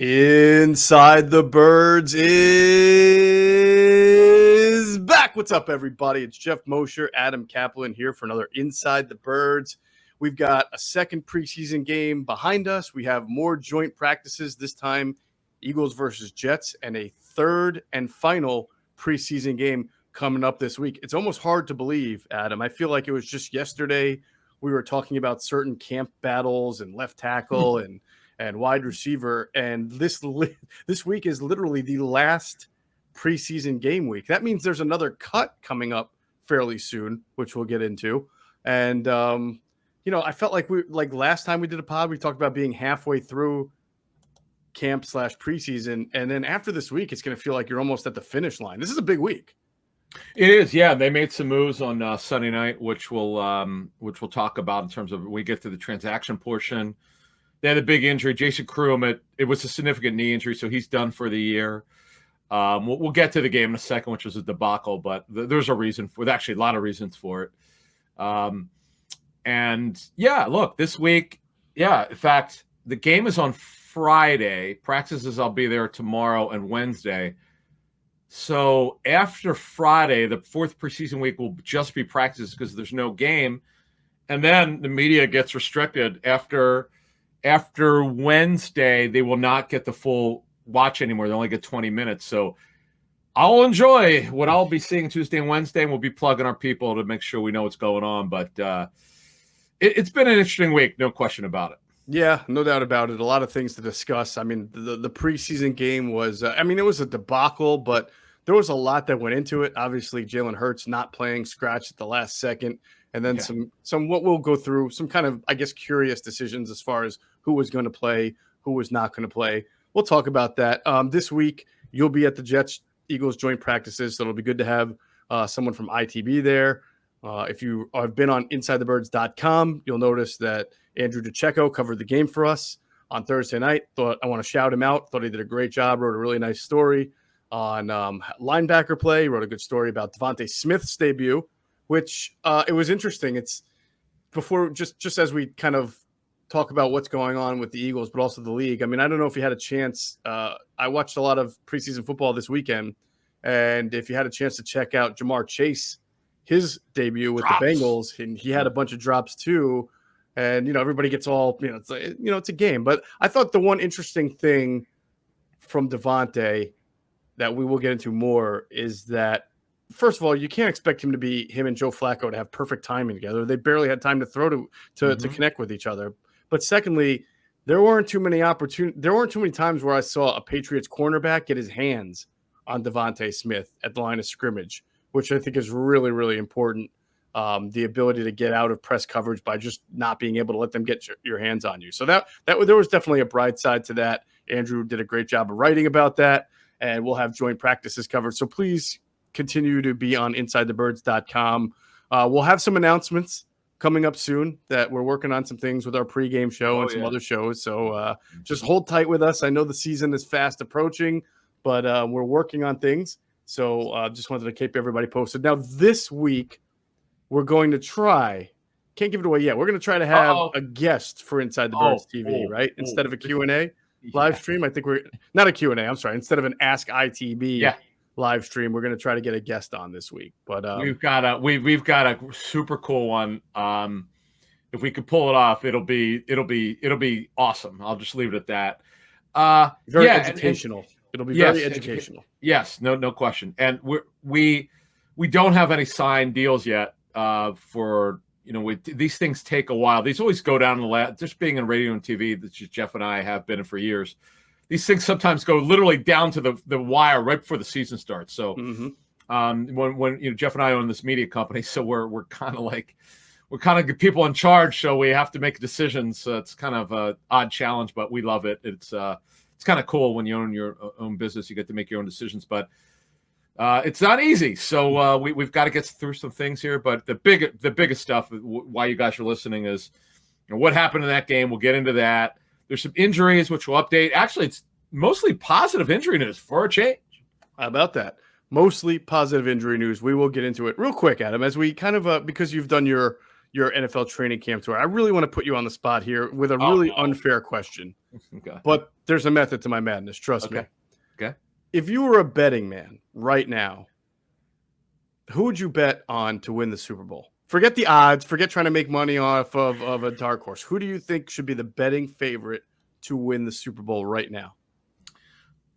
Inside the Birds is back. What's up, everybody? It's Geoff Mosher, Adam Caplan here for another Inside the Birds. We've got a second preseason game behind us. We have more joint practices, this time Eagles versus Jets, and a third and final preseason game coming up this week. It's almost hard to believe, Adam. I feel like it was just yesterday we were talking about certain camp battles and left tackle and wide receiver, and this week is literally the last preseason game week. That means there's another cut coming up fairly soon, which we'll get into. And I felt like last time we did a pod, we talked about being halfway through camp / preseason, and then after this week, it's going to feel like you're almost at the finish line. This is a big week. It is, yeah. They made some moves on Sunday night, which we'll talk about in terms of when we get to the transaction portion. They had a big injury. Jason Kruum, it was a significant knee injury, so he's done for the year. We'll get to the game in a second, which was a debacle, but there's a reason for it. Actually, a lot of reasons for it. And, yeah, look, this week, yeah, in fact, the game is on Friday. Practices, I'll be there tomorrow and Wednesday. So after Friday, the fourth preseason week will just be practices because there's no game. And then the media gets restricted after Wednesday. They will not get the full watch anymore. They only get 20 minutes. So I'll enjoy what I'll be seeing Tuesday and Wednesday, and we'll be plugging our people to make sure we know what's going on. But it's been an interesting week, no question about it. Yeah, no doubt about it. A lot of things to discuss. I mean, the preseason game was, it was a debacle, but there was a lot that went into it. Obviously, Jalen Hurts not playing, scratch at the last second. And then some what we'll go through, some kind of, I guess, curious decisions as far as who was going to play, who was not going to play. We'll talk about that. This week, you'll be at the Jets-Eagles joint practices, so it'll be good to have someone from ITB there. If you have been on InsideTheBirds.com, you'll notice that Andrew DeCecco covered the game for us on Thursday night. Thought I want to shout him out. Thought he did a great job, wrote a really nice story on linebacker play, wrote a good story about Devontae Smith's debut, which it was interesting. It's before just as we kind of talk about what's going on with the Eagles, but also the league. I mean, I don't know if you had a chance. I watched a lot of preseason football this weekend, and if you had a chance to check out Jamar Chase, his debut with the Bengals, and he had a bunch of drops too. And, everybody gets all, it's a game. But I thought the one interesting thing from Devontae that we will get into more is that, first of all, you can't expect him and Joe Flacco to have perfect timing together. They barely had time to throw to connect with each other. But secondly, there weren't too many times where I saw a Patriots cornerback get his hands on Devontae Smith at the line of scrimmage, which I think is really, really important. The ability to get out of press coverage by just not being able to let them get your hands on you. So that there was definitely a bright side to that. Andrew did a great job of writing about that, and we'll have joint practices covered. So please continue to be on InsideTheBirds.com. We'll have some announcements coming up soon that we're working on some things with our pregame show and some other shows. So just hold tight with us. I know the season is fast approaching, but we're working on things. So just wanted to keep everybody posted. Now, this week, we're going to try – can't give it away yet. We're going to try to have a guest for Inside the Birds TV, right? Instead of a Q&A live stream. I think we're – not a Q&A, I'm sorry. Instead of an Ask ITB live stream, we're going to try to get a guest on this week. But we've got a super cool one. If we could pull it off, it'll be awesome. I'll just leave it at that. Very educational. It'll be very educational. Yes, no question. And we don't have any signed deals yet. These things take a while. These always go down the ladder. Just being in radio and TV, that's just Geoff and I have been in for years. These things sometimes go literally down to the wire right before the season starts. So when Geoff and I own this media company, so we're kind of people in charge. So we have to make decisions. It's kind of an odd challenge, but we love it. It's kind of cool when you own your own business. You get to make your own decisions, but it's not easy. So we've got to get through some things here. But the biggest stuff, why you guys are listening, is what happened in that game. We'll get into that. There's some injuries, which we'll update. Actually, it's mostly positive injury news for a change. How about that? Mostly positive injury news. We will get into it real quick, Adam, as we kind of because you've done your your NFL training camp tour. I really want to put you on the spot here with a really unfair question. Okay. But there's a method to my madness. Trust me. Okay. If you were a betting man right now, who would you bet on to win the Super Bowl? Forget the odds. Forget trying to make money off of a dark horse. Who do you think should be the betting favorite to win the Super Bowl right now?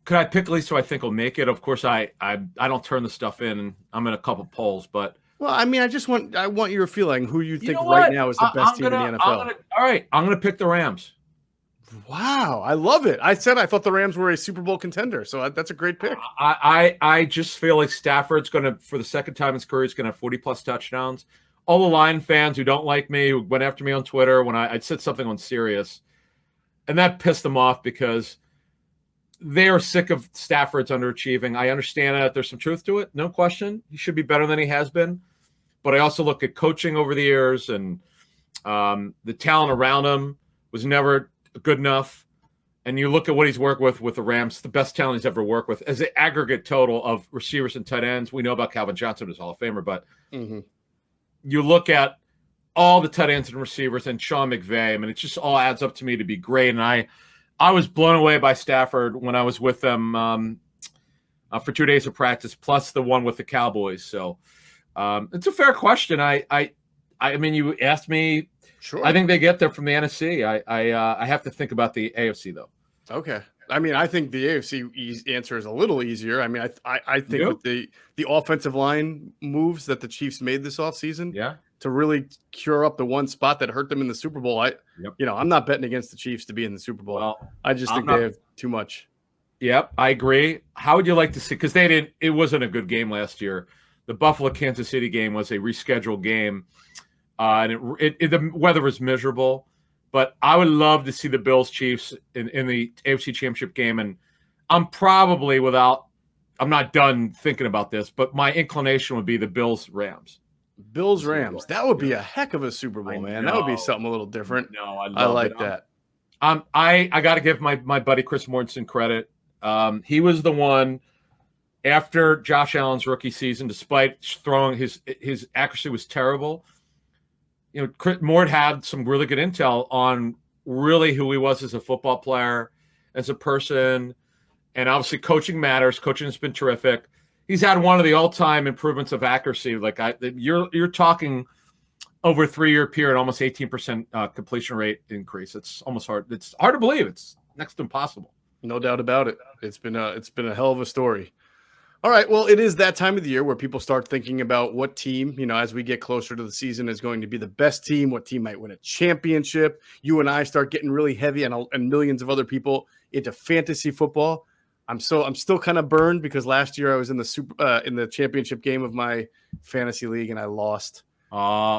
Could I pick at least who I think will make it? Of course, I don't turn the stuff in. I'm in a couple polls, but I mean, I want your feeling who you think right now is the best team in the NFL. All right, I'm gonna pick the Rams. Wow, I love it. I thought the Rams were a Super Bowl contender, so that's a great pick. I just feel like Stafford's gonna, for the second time in his career, he's gonna have 40+ touchdowns. All the Lion fans who don't like me, who went after me on Twitter when I said something on Sirius, and that pissed them off because they are sick of Stafford's underachieving. I understand that there's some truth to it, no question. He should be better than he has been. But I also look at coaching over the years, and the talent around him was never good enough. And you look at what he's worked with the Rams, the best talent he's ever worked with. As an aggregate total of receivers and tight ends, we know about Calvin Johnson as Hall of Famer, but you look at all the tight ends and receivers and Sean McVay, I mean, it just all adds up to me to be great. And I was blown away by Stafford when I was with them for 2 days of practice, plus the one with the Cowboys. So it's a fair question. I mean, you asked me. Sure. I think they get there from the NFC. I have to think about the AFC though. Okay. I mean, I think the AFC answer is a little easier. I mean, I think with the offensive line moves that the Chiefs made this offseason, to really cure up the one spot that hurt them in the Super Bowl. I'm not betting against the Chiefs to be in the Super Bowl. Well, I just think they have too much. Yep, I agree. How would you like to see? Because it wasn't a good game last year. The Buffalo Kansas City game was a rescheduled game, and the weather was miserable. But I would love to see the Bills Chiefs in the AFC Championship game. And I'm not done thinking about this, but my inclination would be the Bills Rams. Bills Rams. That would be a heck of a Super Bowl, man. That would be something a little different. No, I like that. I got to give my buddy Chris Mortensen credit. He was the one after Josh Allen's rookie season, despite throwing his accuracy was terrible. Mort had some really good intel on really who he was as a football player, as a person, and obviously coaching matters. Coaching has been terrific. He's had one of the all-time improvements of accuracy. Like you're talking over a 3-year period, almost 18% completion rate increase. It's almost hard. It's hard to believe. It's next to impossible. No doubt about it. It's been a hell of a story. All right. Well, it is that time of the year where people start thinking about what team, as we get closer to the season, is going to be the best team, what team might win a championship. You and I start getting really heavy, and millions of other people into fantasy football. I'm still kind of burned because last year I was in the championship game of my fantasy league and I lost. Who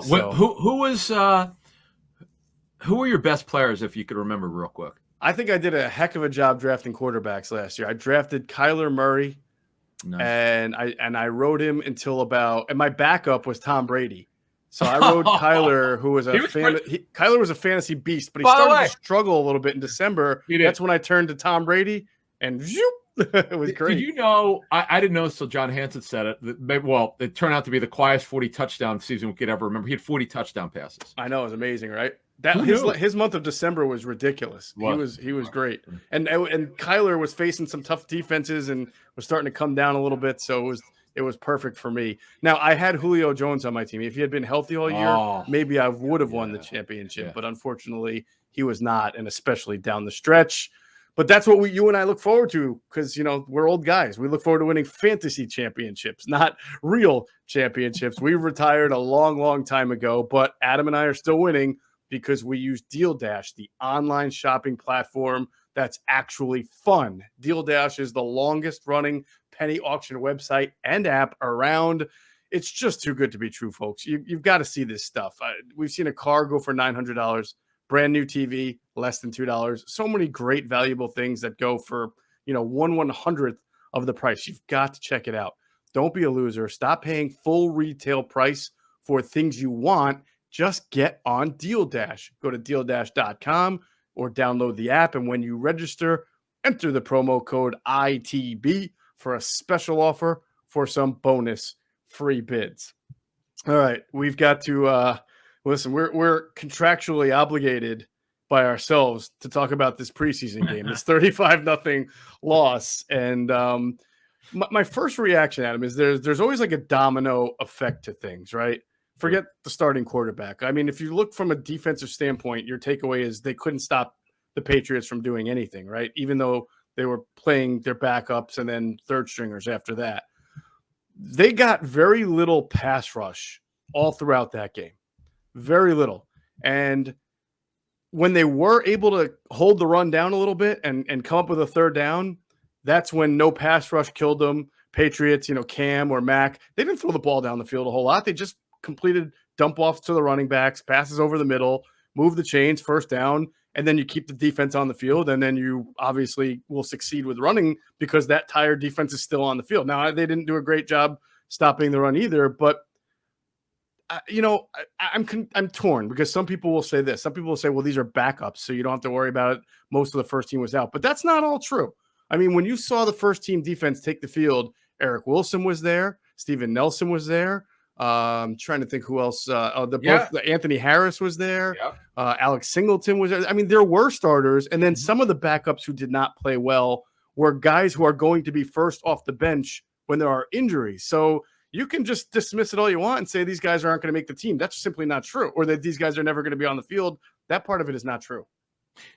were your best players, if you could remember real quick? I think I did a heck of a job drafting quarterbacks last year. I drafted Kyler Murray. Nice. And I rode him and my backup was Tom Brady. So I rode Kyler, who was Kyler was a fantasy beast, but he started to struggle a little bit in December. That's when I turned to Tom Brady, and it was great. Did you know? I didn't know until John Hansen said it. Well, it turned out to be the quietest 40 touchdown season we could ever remember. He had 40 touchdown passes. I know, it was amazing, right? His month of December was ridiculous. He was great, and Kyler was facing some tough defenses and was starting to come down a little bit. So it was perfect for me. Now I had Julio Jones on my team. If he had been healthy all year, maybe I would have won the championship. But unfortunately, he was not, and especially down the stretch. But that's what you and I look forward to because we're old guys. We look forward to winning fantasy championships, not real championships. We retired a long, long time ago, but Adam and I are still winning because we use Deal Dash, the online shopping platform that's actually fun. Deal Dash is the longest running penny auction website and app around. It's just too good to be true, folks. You've got to see this stuff. We've seen a car go for $900, brand new TV, less than $2. So many great, valuable things that go for, 1/100th of the price. You've got to check it out. Don't be a loser. Stop paying full retail price for things you want. Just get on Deal Dash. Go to DealDash.com or download the app. And when you register, enter the promo code ITB for a special offer for some bonus free bids. All right. We've got to Listen, we're contractually obligated by ourselves to talk about this preseason game, this 35-0 loss. And my first reaction, Adam, is there's always like a domino effect to things, right? Forget the starting quarterback. I mean, if you look from a defensive standpoint, your takeaway is they couldn't stop the Patriots from doing anything, right? Even though they were playing their backups and then third stringers after that. They got very little pass rush all throughout that game. Very little. And when they were able to hold the run down a little bit and come up with a third down, that's when no pass rush killed them. Patriots, Cam or Mac, they didn't throw the ball down the field a whole lot. They just completed dump offs to the running backs, passes over the middle, move the chains, first down, and then you keep the defense on the field, and then you obviously will succeed with running because that tired defense is still on the field. Now, they didn't do a great job stopping the run either, but I'm torn because some people will say this. Some people will say, well, these are backups, so you don't have to worry about it. Most of the first team was out. But that's not all true. I mean, when you saw the first team defense take the field, Eric Wilson was there. Steven Nelson was there. I'm trying to think who else. Anthony Harris was there. Yeah. Alex Singleton was there. I mean, there were starters. And then some of the backups who did not play well were guys who are going to be first off the bench when there are injuries. So you can just dismiss it all you want and say these guys aren't going to make the team. That's simply not true. Or that these guys are never going to be on the field. That part of it is not true.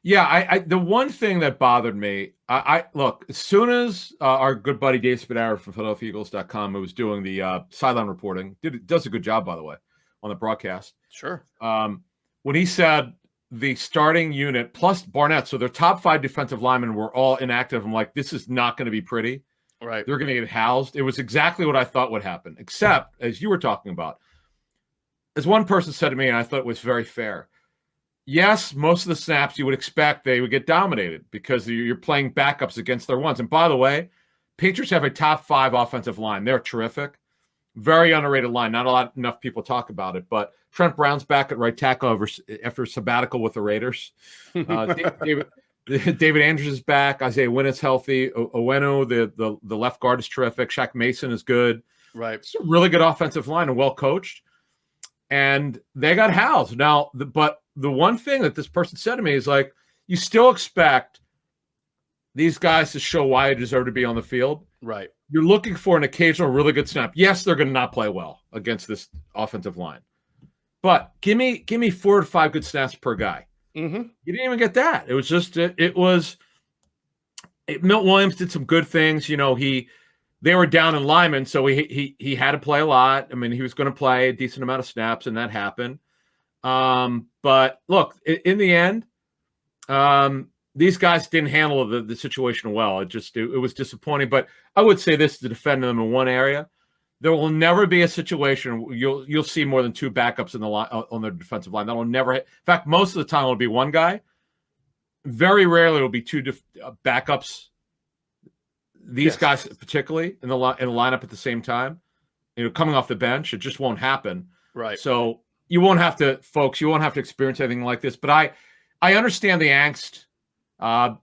Yeah, the one thing that bothered me, I look, as soon as our good buddy Dave Spadaro from PhiladelphiaEagles.com, who was doing the sideline reporting, does a good job, by the way, on the broadcast. Sure. When he said the starting unit plus Barnett, so their top 5 defensive linemen were all inactive, I'm like, this is not going to be pretty. Right. They're going to get housed. It was exactly what I thought would happen, except, as you were talking about, as one person said to me, and I thought it was very fair, yes, most of the snaps you would expect they would get dominated because you're playing backups against their ones. And by the way, Patriots have a top 5 offensive line. They're terrific. Very underrated line. Not enough people talk about it, but Trent Brown's back at right tackle after a sabbatical with the Raiders. David Andrews is back. Isaiah Wynn is healthy. Owenu, the left guard, is terrific. Shaq Mason is good. Right. It's a really good offensive line and well coached. And they got housed. Now, but the one thing that this person said to me is like, you still expect these guys to show why they deserve to be on the field. Right. You're looking for an occasional really good snap. Yes, they're going to not play well against this offensive line. But give me 4 to 5 good snaps per guy. Mm-hmm. You didn't even get that. It was just Milt Williams did some good things. They were down in Lyman, so he had to play a lot. I mean, he was going to play a decent amount of snaps, and that happened. But look, in the end, these guys didn't handle the situation well. It was disappointing. But I would say this to defend them in one area: there will never be a situation you'll see more than 2 backups in the line on their defensive line. That will never. In fact, most of the time it'll be one guy. Very rarely it'll be 2 backups. These guys, particularly in the lineup at the same time, coming off the bench, it just won't happen. Right. So you won't have to, folks. You won't have to experience anything like this. But I understand the angst.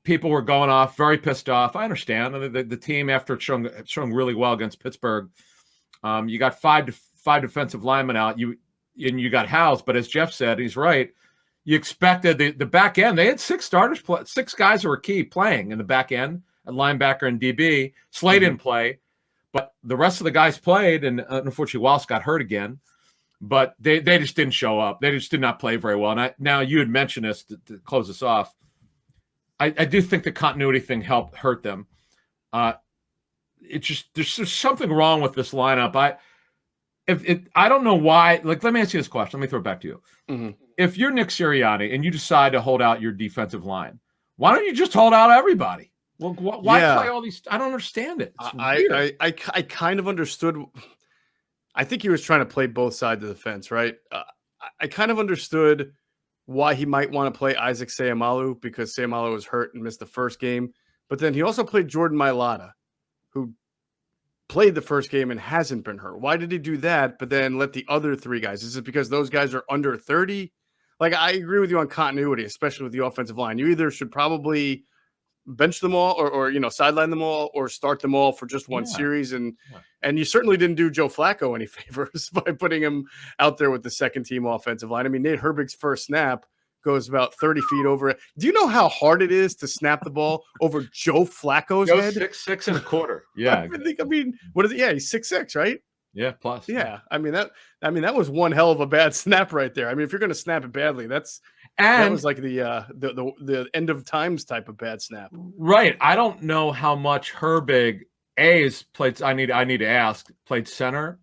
People were going off, very pissed off. I understand the team after showing really well against Pittsburgh. You got five defensive linemen out. You got housed. But as Geoff said, he's right. You expected the back end. They had 6 starters, 6 guys who were key playing in the back end. A linebacker and DB. Slade didn't play, but the rest of the guys played, and unfortunately Wallace got hurt again. But they just didn't show up. They just did not play very well. And now you had mentioned this to close us off. I do think the continuity thing hurt them. It's just there's something wrong with this lineup. I don't know why. Like, let me ask you this question. Let me throw it back to you. Mm-hmm. If you're Nick Sirianni and you decide to hold out your defensive line, why don't you just hold out everybody? Well, why play all these? I don't understand it. I kind of understood. I think he was trying to play both sides of the fence, right? I kind of understood why he might want to play Isaac Seumalo because Seumalo was hurt and missed the first game. But then he also played Jordan Mailata, who played the first game and hasn't been hurt. Why did he do that, but then let the other 3 guys? Is it because those guys are under 30? Like, I agree with you on continuity, especially with the offensive line. You either should probably bench them all or sideline them all or start them all for just one series. And you certainly didn't do Joe Flacco any favors by putting him out there with the second team offensive line. I mean, Nate Herbig's first snap goes about 30 feet over it. Do you know how hard it is to snap the ball over Joe Flacco's head? 6'6" and a quarter. Yeah. I mean, what is it? Yeah, he's 6'6", right? Yeah, plus. Yeah. I mean that was one hell of a bad snap right there. I mean, if you're going to snap it badly, that was like the end of times type of bad snap. Right. I don't know how much Herbig has played. I need to ask, played center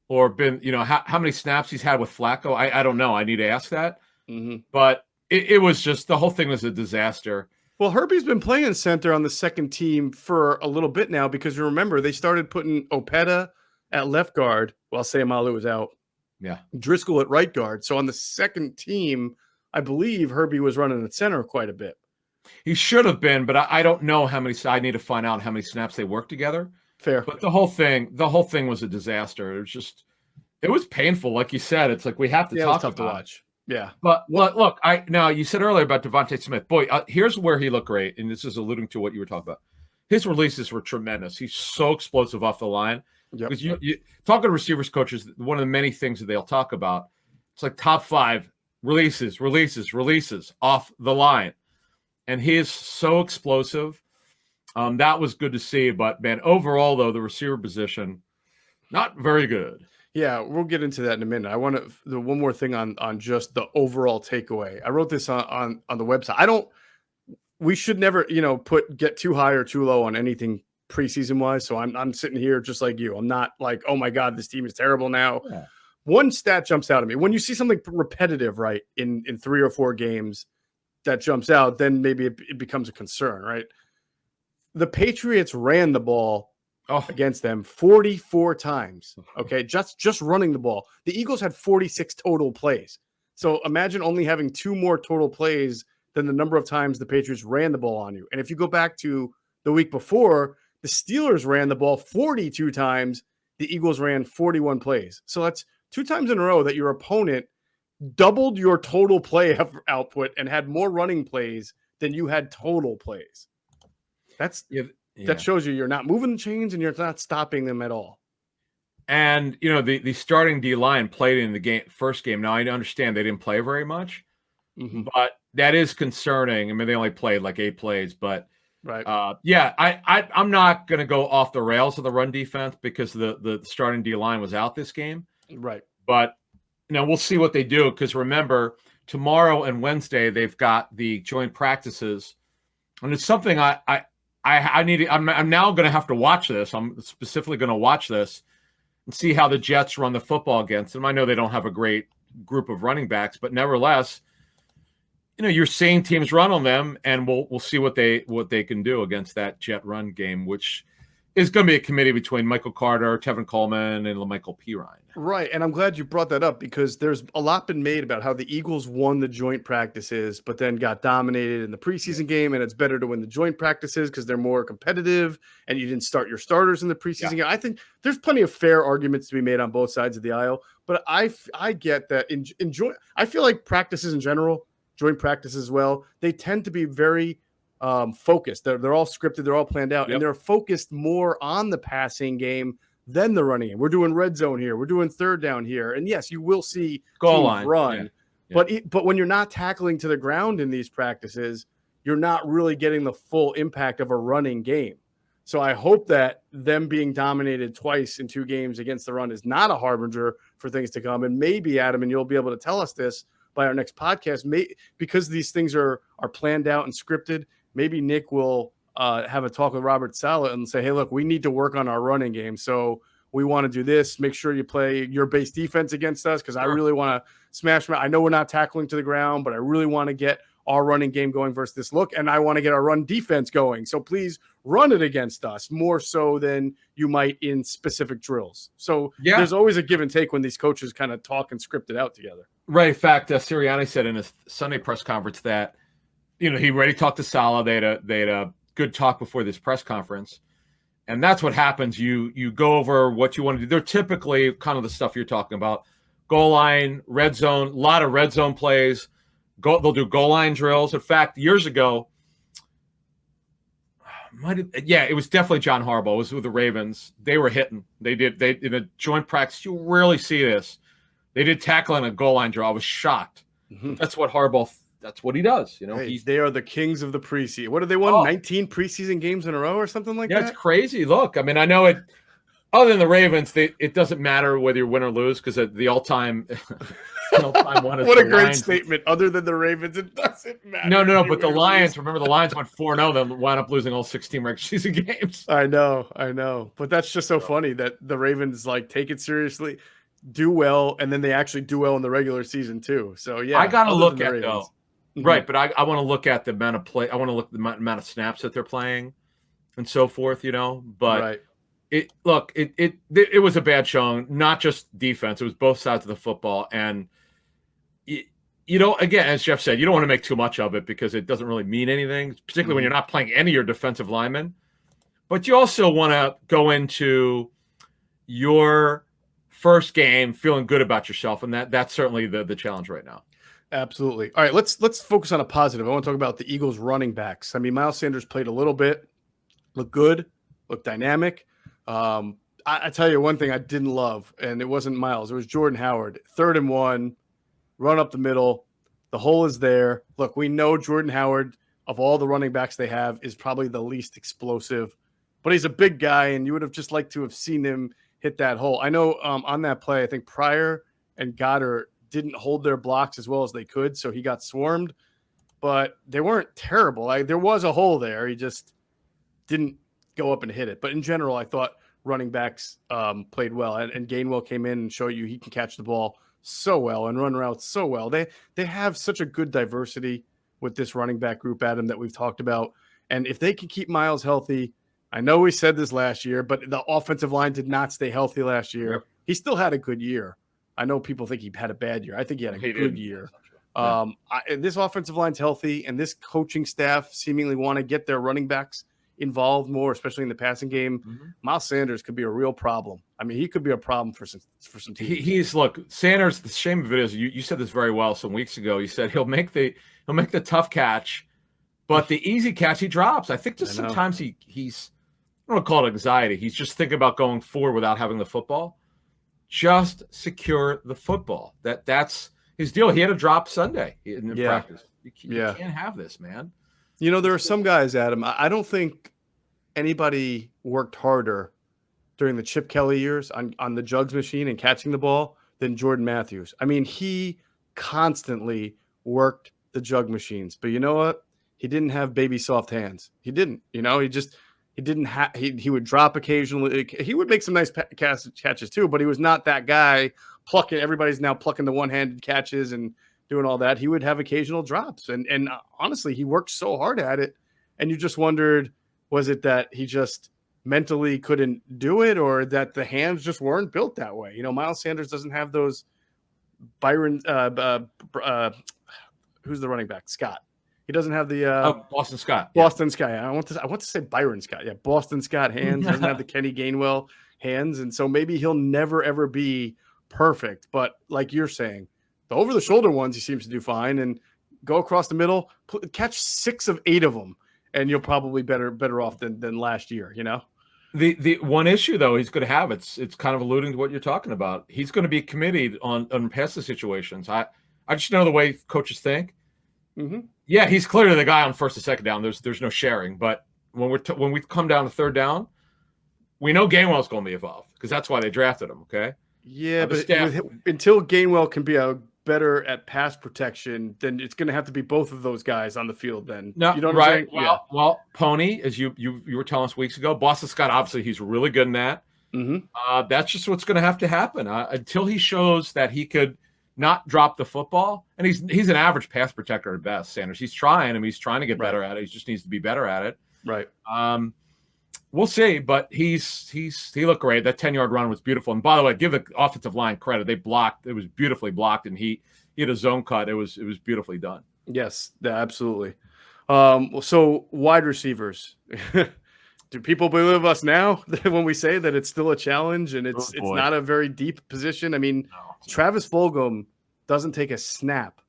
or been, how many snaps he's had with Flacco. I don't know. I need to ask that. Mm-hmm. But it was just, the whole thing was a disaster. Well, Herbie's been playing center on the second team for a little bit now because you remember they started putting Opeta at left guard while Sayamalu was out. Yeah. Driscoll at right guard. So on the second team, I believe Herbie was running at center quite a bit. He should have been, but I don't know how many. I need to find out how many snaps they worked together. Fair. But the whole thing was a disaster. It was painful. Like you said, it's like we have to talk it was tough about to watch. Yeah. But look, now you said earlier about Devontae Smith. Boy, here's where he looked great. And this is alluding to what you were talking about. His releases were tremendous. He's so explosive off the line. Yep. Because you talking to receivers coaches, one of the many things that they'll talk about, it's like top 5 releases off the line. And he is so explosive. That was good to see. But, man, overall, though, the receiver position, not very good. Yeah, we'll get into that in a minute. I want to one more thing on just the overall takeaway. I wrote this on the website. We should never, get too high or too low on anything preseason wise. So I'm sitting here just like you. I'm not like, oh my God, this team is terrible now. Yeah. One stat jumps out at me. When you see something repetitive, right, in 3 or 4 games that jumps out, then maybe it becomes a concern, right? The Patriots ran the ball against them 44 times. Okay, just running the ball. The Eagles had 46 total plays. So imagine only having 2 more total plays than the number of times the Patriots ran the ball on you. And if you go back to the week before, the Steelers ran the ball 42 times. The Eagles ran 41 plays. So that's 2 times in a row that your opponent doubled your total play output and had more running plays than you had total plays. That shows you're not moving the chains and you're not stopping them at all. And, the starting D-line played in the first game. Now, I understand they didn't play very much, but that is concerning. I mean, they only played like 8 plays, but right. I'm not going to go off the rails of the run defense because the starting D-line was out this game. Right. But, we'll see what they do because remember, tomorrow and Wednesday, they've got the joint practices. And it's something I'm now going to have to watch this. I'm specifically going to watch this and see how the Jets run the football against them. I know they don't have a great group of running backs, but nevertheless, you're seeing teams run on them, and we'll see what they can do against that Jet run game, which is going to be a committee between Michael Carter, Tevin Coleman, and LaMichael Pirine. Right, and I'm glad you brought that up because there's a lot been made about how the Eagles won the joint practices, but then got dominated in the preseason game, and it's better to win the joint practices because they're more competitive, and you didn't start your starters in the preseason game. I think there's plenty of fair arguments to be made on both sides of the aisle, but I get that in joint. I feel like practices in general, joint practices as well, they tend to be very focused. They're all scripted, they're all planned out, and they're focused more on the passing game than the running game. We're doing red zone here, we're doing third down here, and yes, you will see goal line run, but when you're not tackling to the ground in these practices, you're not really getting the full impact of a running game. So I hope that them being dominated twice in 2 games against the run is not a harbinger for things to come. And maybe, Adam, and you'll be able to tell us this by our next podcast, because these things are planned out and scripted. Maybe Nick will have a talk with Robert Saleh and say, hey, look, we need to work on our running game. So we want to do this. Make sure you play your base defense against us because I really want to smash them. I know we're not tackling to the ground, but I really want to get our running game going versus this look, and I want to get our run defense going. So please run it against us more so than you might in specific drills. So there's always a give and take when these coaches kind of talk and script it out together. Right. In fact, Sirianni said in his Sunday press conference that he already talked to Saleh. They had a good talk before this press conference. And that's what happens. You go over what you want to do. They're typically kind of the stuff you're talking about. Goal line, red zone, a lot of red zone plays. They'll do goal line drills. In fact, years ago, it was definitely John Harbaugh. It was with the Ravens. They were hitting. They in a joint practice. You rarely see this. They did tackling a goal line draw. I was shocked. Mm-hmm. That's what Harbaugh. That's what he does. They are the kings of the preseason. What did they won? 19 preseason games in a row or something like that? Yeah, it's crazy. Look, I mean, I know it. Other than the Ravens, it doesn't matter whether you win or lose because the all-time one is what a great Lions. Statement. Other than the Ravens, it doesn't matter. No, but the Lions, remember the Lions went 4-0, then wound up losing all 16 regular season games. I know. But that's just so funny that the Ravens take it seriously, do well, and then they actually do well in the regular season too. So yeah, I got to look at though. Mm-hmm. Right, but I want to look at the amount of play. I want to look at the amount of snaps that they're playing and so forth, But right. It was a bad showing, not just defense. It was both sides of the football. And, again, as Geoff said, you don't want to make too much of it because it doesn't really mean anything, particularly when you're not playing any of your defensive linemen. But you also want to go into your first game feeling good about yourself. And that's certainly the challenge right now. Absolutely. All right, let's focus on a positive. I want to talk about the Eagles running backs. I mean, Miles Sanders played a little bit, looked good, looked dynamic. I tell you one thing I didn't love, and it wasn't Miles. It was Jordan Howard. 3rd and 1, run up the middle. The hole is there. Look, we know Jordan Howard, of all the running backs they have, is probably the least explosive. But he's a big guy, and you would have just liked to have seen him hit that hole. I know on that play, I think Pryor and Goddard didn't hold their blocks as well as they could, so he got swarmed. But they weren't terrible. There was a hole there. He just didn't go up and hit it. But in general, I thought running backs played well, and Gainwell came in and showed you he can catch the ball so well and run routes so well. They have such a good diversity with this running back group, Adam, that we've talked about. And if they can keep Miles healthy, I know we said this last year, but the offensive line did not stay healthy last year. Yep. He still had a good year. I know people think he had a bad year. I think he had a good year. This offensive line's healthy, and this coaching staff seemingly want to get their running backs involved more, especially in the passing game. Mm-hmm. Miles Sanders could be a real problem. I mean, he could be a problem for some teams. Look, Sanders. The shame of it is, you said this very well some weeks ago. You said he'll make the tough catch, but the easy catch he drops. I think just sometimes he's I don't want to call it anxiety. He's just thinking about going forward without having the football. Just secure the football. That's his deal. He had a drop Sunday in practice. You can't have this, man. There are some guys, Adam, I don't think anybody worked harder during the Chip Kelly years on the jugs machine and catching the ball than Jordan Matthews. I mean, he constantly worked the jug machines. But you know what? He didn't have baby soft hands. He didn't. He didn't have. He would drop occasionally. He would make some nice catches too, but he was not that guy plucking. Everybody's now plucking the one-handed catches and doing all that. He would have occasional drops. And honestly, he worked so hard at it. And you just wondered, was it that he just mentally couldn't do it, or that the hands just weren't built that way? Miles Sanders doesn't have those Byron, who's the running back? Scott. He doesn't have the Boston Scott. Boston Scott. I want to say Byron Scott. Yeah, Boston Scott hands. Doesn't have the Kenny Gainwell hands. And so maybe he'll never, ever be perfect. But like you're saying, the over-the-shoulder ones he seems to do fine, and go across the middle, catch 6 of 8 of them, and you'll probably better off than last year. The one issue though he's going to have, it's kind of alluding to what you're talking about. He's going to be committed on passing situations. I just know the way coaches think. Mm-hmm. Yeah, he's clearly the guy on first and second down. There's no sharing. But when we come down to third down, we know Gainwell's going to be involved because that's why they drafted him. Okay. Yeah, but until Gainwell can be better at pass protection, then it's going to have to be both of those guys on the field. Then no, you know what I'm saying? Well, Pony, as you were telling us weeks ago, Boston Scott, obviously he's really good in that. Mm-hmm. That's just what's going to have to happen until he shows that he could not drop the football. And he's an average pass protector at best, Sanders. He's trying to get better at it. He just needs to be better at it. Right. We'll see, but he looked great. That 10-yard run was beautiful. And by the way, give the offensive line credit. They blocked. It was beautifully blocked, and he had a zone cut. It was beautifully done. Yes, absolutely. So wide receivers. Do people believe us now when we say that it's still a challenge and it's not a very deep position? I mean, Travis Fulgham doesn't take a snap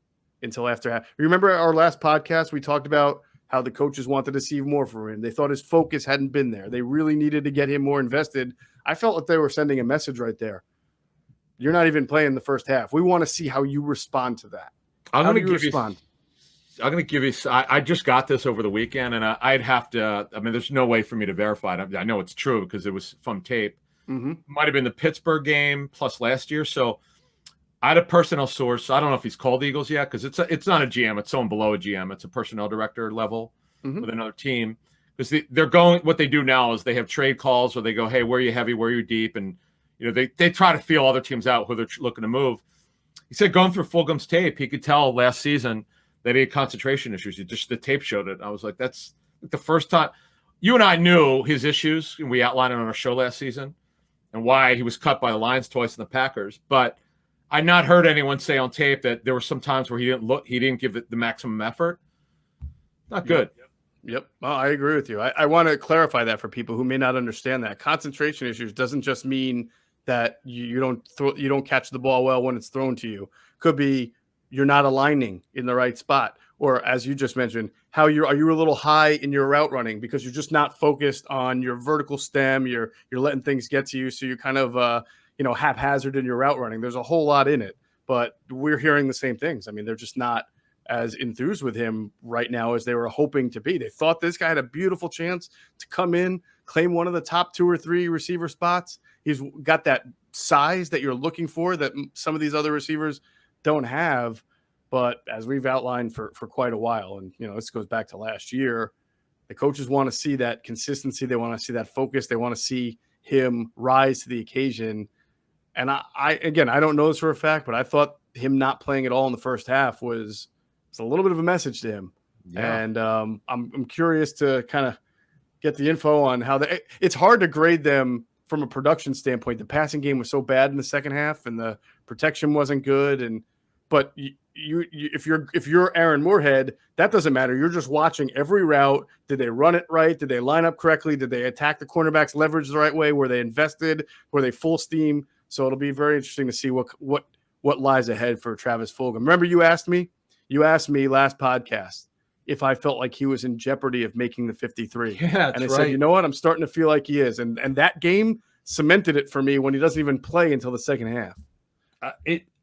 until after half. Remember our last podcast, we talked about how the coaches wanted to see more from him. They thought his focus hadn't been there. They really needed to get him more invested. I felt like they were sending a message right there. You're not even playing the first half. We want to see how you respond to that. I'm going to give you. I just got this over the weekend, and I'd have to. I mean, there's no way for me to verify it. I know it's true because it was from tape. Mm-hmm. Might have been the Pittsburgh game plus last year. So I had a personnel source. I don't know if he's called the Eagles yet because it's not a GM. It's someone below a GM. It's a personnel director level with another team. Because they're going. What they do now is they have trade calls where they go, "Hey, where are you heavy? Where are you deep?" And they try to feel other teams out who they're looking to move. He said going through Fulgham's tape, he could tell last season that he had concentration issues. The tape showed it. I was like, that's the first time. You and I knew his issues, and we outlined it on our show last season and why he was cut by the Lions twice and the Packers. But I'd not heard anyone say on tape that there were some times where he didn't give it the maximum effort. Not good. Yep. Well, I agree with you. I want to clarify that for people who may not understand that. Concentration issues doesn't just mean that you don't catch the ball well when it's thrown to you. Could be you're not aligning in the right spot, or as you just mentioned, are you a little high in your route running because you're just not focused on your vertical stem. You're letting things get to you, so you're kind of haphazard in your route running. There's a whole lot in it, but we're hearing the same things. I mean, they're just not as enthused with him right now as they were hoping to be. They thought this guy had a beautiful chance to come in, claim one of the top 2 or 3 receiver spots. He's got that size that you're looking for that some of these other receivers don't have. But as we've outlined for quite a while, and this goes back to last year, the coaches want to see that consistency. They want to see that focus. They want to see him rise to the occasion. And I don't know this for a fact, but I thought him not playing at all in the first half was a little bit of a message to him. Yeah. And I'm curious to kind of get the info on how it's hard to grade them from a production standpoint. The passing game was so bad in the second half and the protection wasn't good. But if you're Aaron Moorhead, that doesn't matter. You're just watching every route. Did they run it right? Did they line up correctly? Did they attack the cornerbacks leverage the right way? Were they invested? Were they full steam? So it'll be very interesting to see what lies ahead for Travis Fulgham. Remember, you asked me last podcast if I felt like he was in jeopardy of making the 53. Yeah, and I said, you know what? I'm starting to feel like he is. And that game cemented it for me when he doesn't even play until the second half.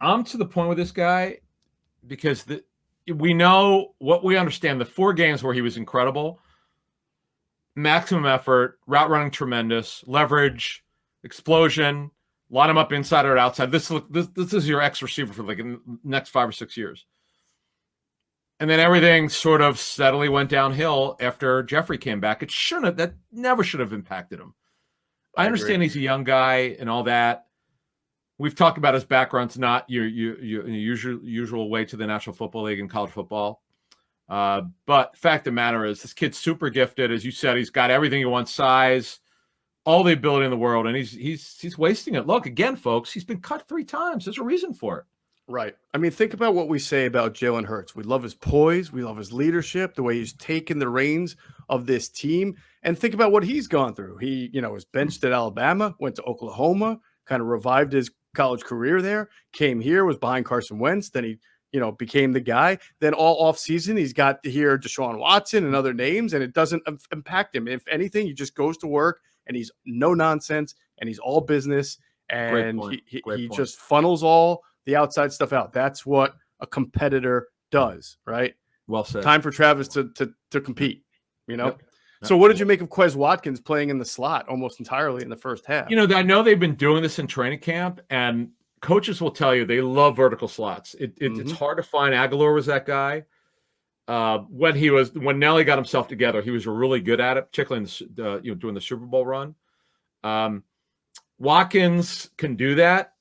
I'm to the point with this guy because we know what we understand. The 4 games where he was incredible, maximum effort, route running tremendous, leverage, explosion, line him up inside or outside. This is your X receiver for like the next 5 or 6 years. And then everything sort of steadily went downhill after Jeffrey came back. That never should have impacted him. I understand he's a young guy and all that. We've talked about his background's not your usual way to the National Football League and college football. But fact of the matter is this kid's super gifted. As you said, he's got everything he wants, size, all the ability in the world, and he's wasting it. Look, again, folks, he's been cut 3 times. There's a reason for it. Right. I mean, think about what we say about Jalen Hurts. We love his poise. We love his leadership, the way he's taken the reins of this team. And think about what he's gone through. He, was benched at Alabama, went to Oklahoma, kind of revived his college career there, came here, was behind Carson Wentz. Then he, became the guy. Then all off season, he's got to hear Deshaun Watson and other names, and it doesn't impact him. If anything, he just goes to work and he's no nonsense and he's all business. And he just funnels all the outside stuff out. That's what a competitor does, right? Well said. Time for Travis to compete, Yep. So what did you make of Quez Watkins playing in the slot almost entirely in the first half? I know they've been doing this in training camp, and coaches will tell you they love vertical slots. It's hard to find. Aguilar was that guy. When Nelly got himself together, he was really good at it, particularly in doing the Super Bowl run. Watkins can do that.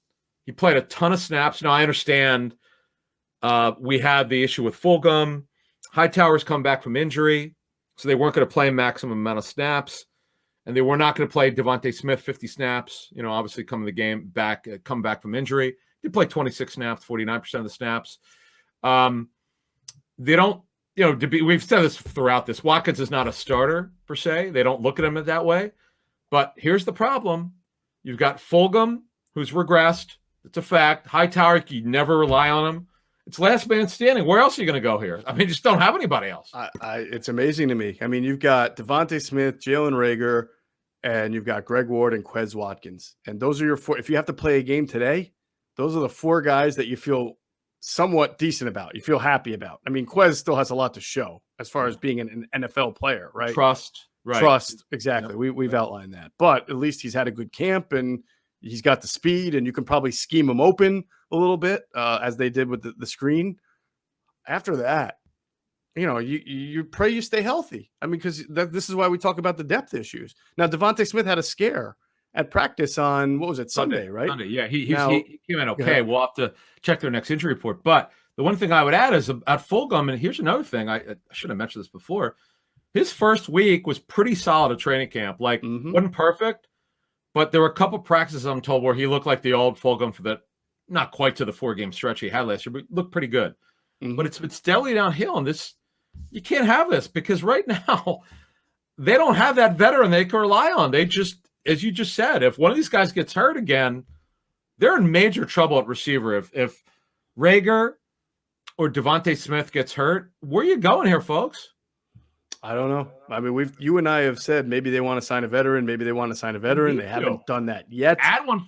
He played a ton of snaps. Now, I understand we had the issue with Fulgham. Hightower's come back from injury, so they weren't going to play a maximum amount of snaps, and they were not going to play Devontae Smith 50 snaps, obviously come back from injury. He played 26 snaps, 49% of the snaps. They don't, we've said this throughout this. Watkins is not a starter, per se. They don't look at him that way. But here's the problem. You've got Fulgham, who's regressed. It's a fact. Hightower, you never rely on him. It's last man standing. Where else are you going to go here? I mean, just don't have anybody else. It's amazing to me. I mean, you've got Devontae Smith, Jalen Reagor, and you've got Greg Ward and Quez Watkins. And those are your four. If you have to play a game today, those are the four guys that you feel somewhat decent about. You feel happy about. I mean, Quez still has a lot to show as far as being an NFL player, right? Trust. Right. Trust. Exactly. Yep. We've outlined that. But at least he's had a good camp and he's got the speed, and you can probably scheme him open a little bit as they did with the screen. After that, you pray you stay healthy. I mean, because this is why we talk about the depth issues. Now, Devontae Smith had a scare at practice on, what was it, Sunday, right? Sunday, yeah. He came in okay. We'll have to check their next injury report. But the one thing I would add is at Fulgham, and here's another thing. I should have mentioned this before. His first week was pretty solid at training camp. Like, wasn't perfect, but there were a couple practices, I'm told, where he looked like the old Fulgham for the, not quite to the 4-game stretch he had last year, but looked pretty good. But it's been steadily downhill, and this, you can't have this, because right now they don't have that veteran they can rely on. They just, as you just said, if one of these guys gets hurt again, they're in major trouble at receiver. If Reagor or Devontae Smith gets hurt, where are you going here, folks? I don't know. I mean, you and I have said maybe they want to sign a veteran. Maybe they want to sign a veteran. They haven't done that yet. Add one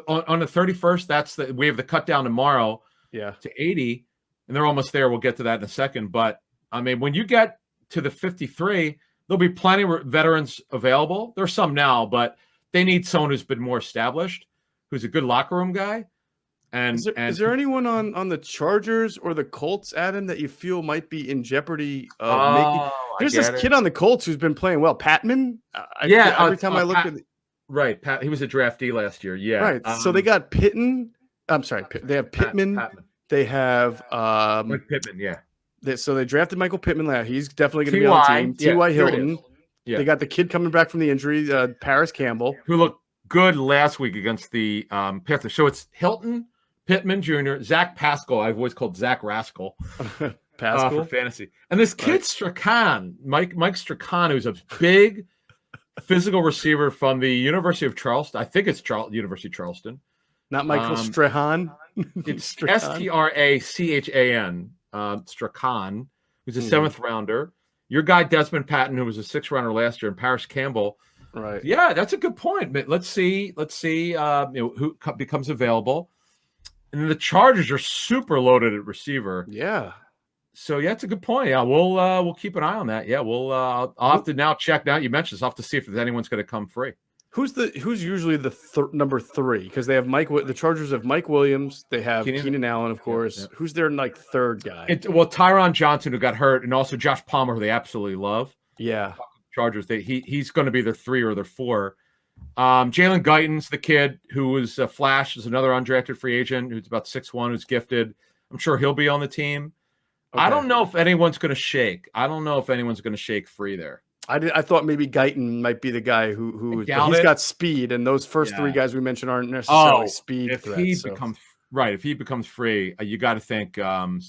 on the 31st. We have the cut down tomorrow. Yeah, to 80, and they're almost there. We'll get to that in a second. But I mean, when you get to the 53, there'll be plenty of veterans available. There's some now, but they need someone who's been more established, who's a good locker room guy. And is there anyone on the Chargers or the Colts, Adam, that you feel might be in jeopardy of making? There's this kid on the Colts who's been playing well, Patman. Every time I look at right, Pat, he was a draftee last year. Yeah, right. So they got Pitton. I'm sorry, they have Pittman. Patman. They have Pittman. Yeah. So they drafted Michael Pittman last. He's definitely going to be on the team. T.Y. Hilton. Yeah. They got the kid coming back from the injury, Paris Campbell, who looked good last week against the Panthers. So it's Hilton, Pittman Jr., Zach Pascal. I've always called Zach Rascal. Pascal for fantasy. And this kid Strachan, Mike Strachan, who's a big physical receiver from the University of Charleston. I think it's University of Charleston. Not Michael Strahan. It's Strachan. Strachan, who's a 7th rounder. Your guy Desmond Patton, who was a 6th rounder last year, and Paris Campbell. Right. Yeah, that's a good point. But let's see, who becomes available. And then the Chargers are super loaded at receiver. Yeah. So yeah, it's a good point. Yeah, we'll keep an eye on that. Yeah, I'll have to now check. Now you mentioned this, I'll have to see if anyone's going to come free. Who's usually the number 3? Because they have the Chargers have Mike Williams. They have Keenan Allen, of course. Yeah. Who's their third guy? Tyron Johnson, who got hurt, and also Josh Palmer, who they absolutely love. Yeah, Chargers. He's going to be their 3 or their 4. Jalen Guyton's the kid who was a flash, is another undrafted free agent who's about 6'1", who's gifted. I'm sure he'll be on the team. Okay. I don't know if anyone's going to shake. Free there. I thought maybe Guyton might be the guy who he's got speed, and those first 3 guys we mentioned aren't necessarily speed if threats. If he becomes free, you got to think the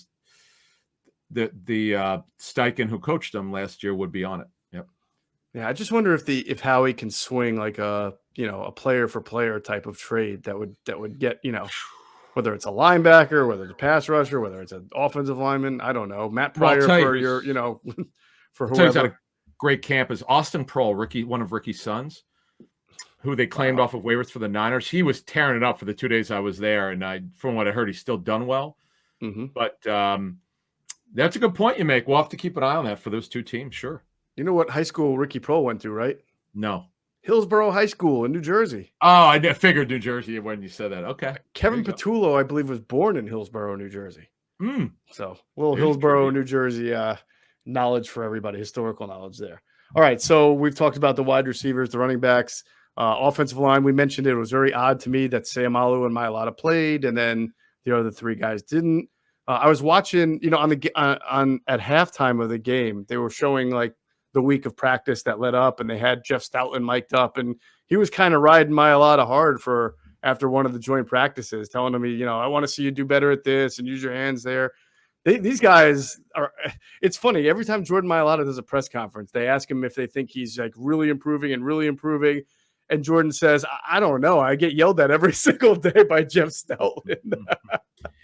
Steichen who coached him last year would be on it. Yep. Yeah, I just wonder if Howie can swing like a player for player type of trade that would get whether it's a linebacker, whether it's a pass rusher, whether it's an offensive lineman. I don't know. Matt Pryor for your for whoever. Great camp is Austin Prohl, one of Ricky's sons, who they claimed off of waivers for the Niners. He was tearing it up for the 2 days I was there, and from what I heard, he's still done well. Mm-hmm. But that's a good point you make. We'll have to keep an eye on that for those 2 teams, sure. You know what high school Ricky Prohl went to, right? No. Hillsborough High School in New Jersey. Oh, I figured New Jersey when you said that. Okay. Kevin Patullo, I believe, was born in Hillsborough, New Jersey. So little There's Hillsborough, New Jersey knowledge for everybody, historical knowledge there. All right, so we've talked about the wide receivers, the running backs, offensive line. We mentioned it was very odd to me that Sayamalu and Mailata played, and then the other 3 guys didn't. I was watching, at halftime of the game, they were showing like the week of practice that led up, and they had Jeff Stoutland mic'd up, and he was kind of riding Mailata hard after one of the joint practices, telling him, I want to see you do better at this and use your hands there. These guys are – it's funny. Every time Jordan Mailata does a press conference, they ask him if they think he's like really improving. And Jordan says, I don't know. I get yelled at every single day by Jeff Stoutland.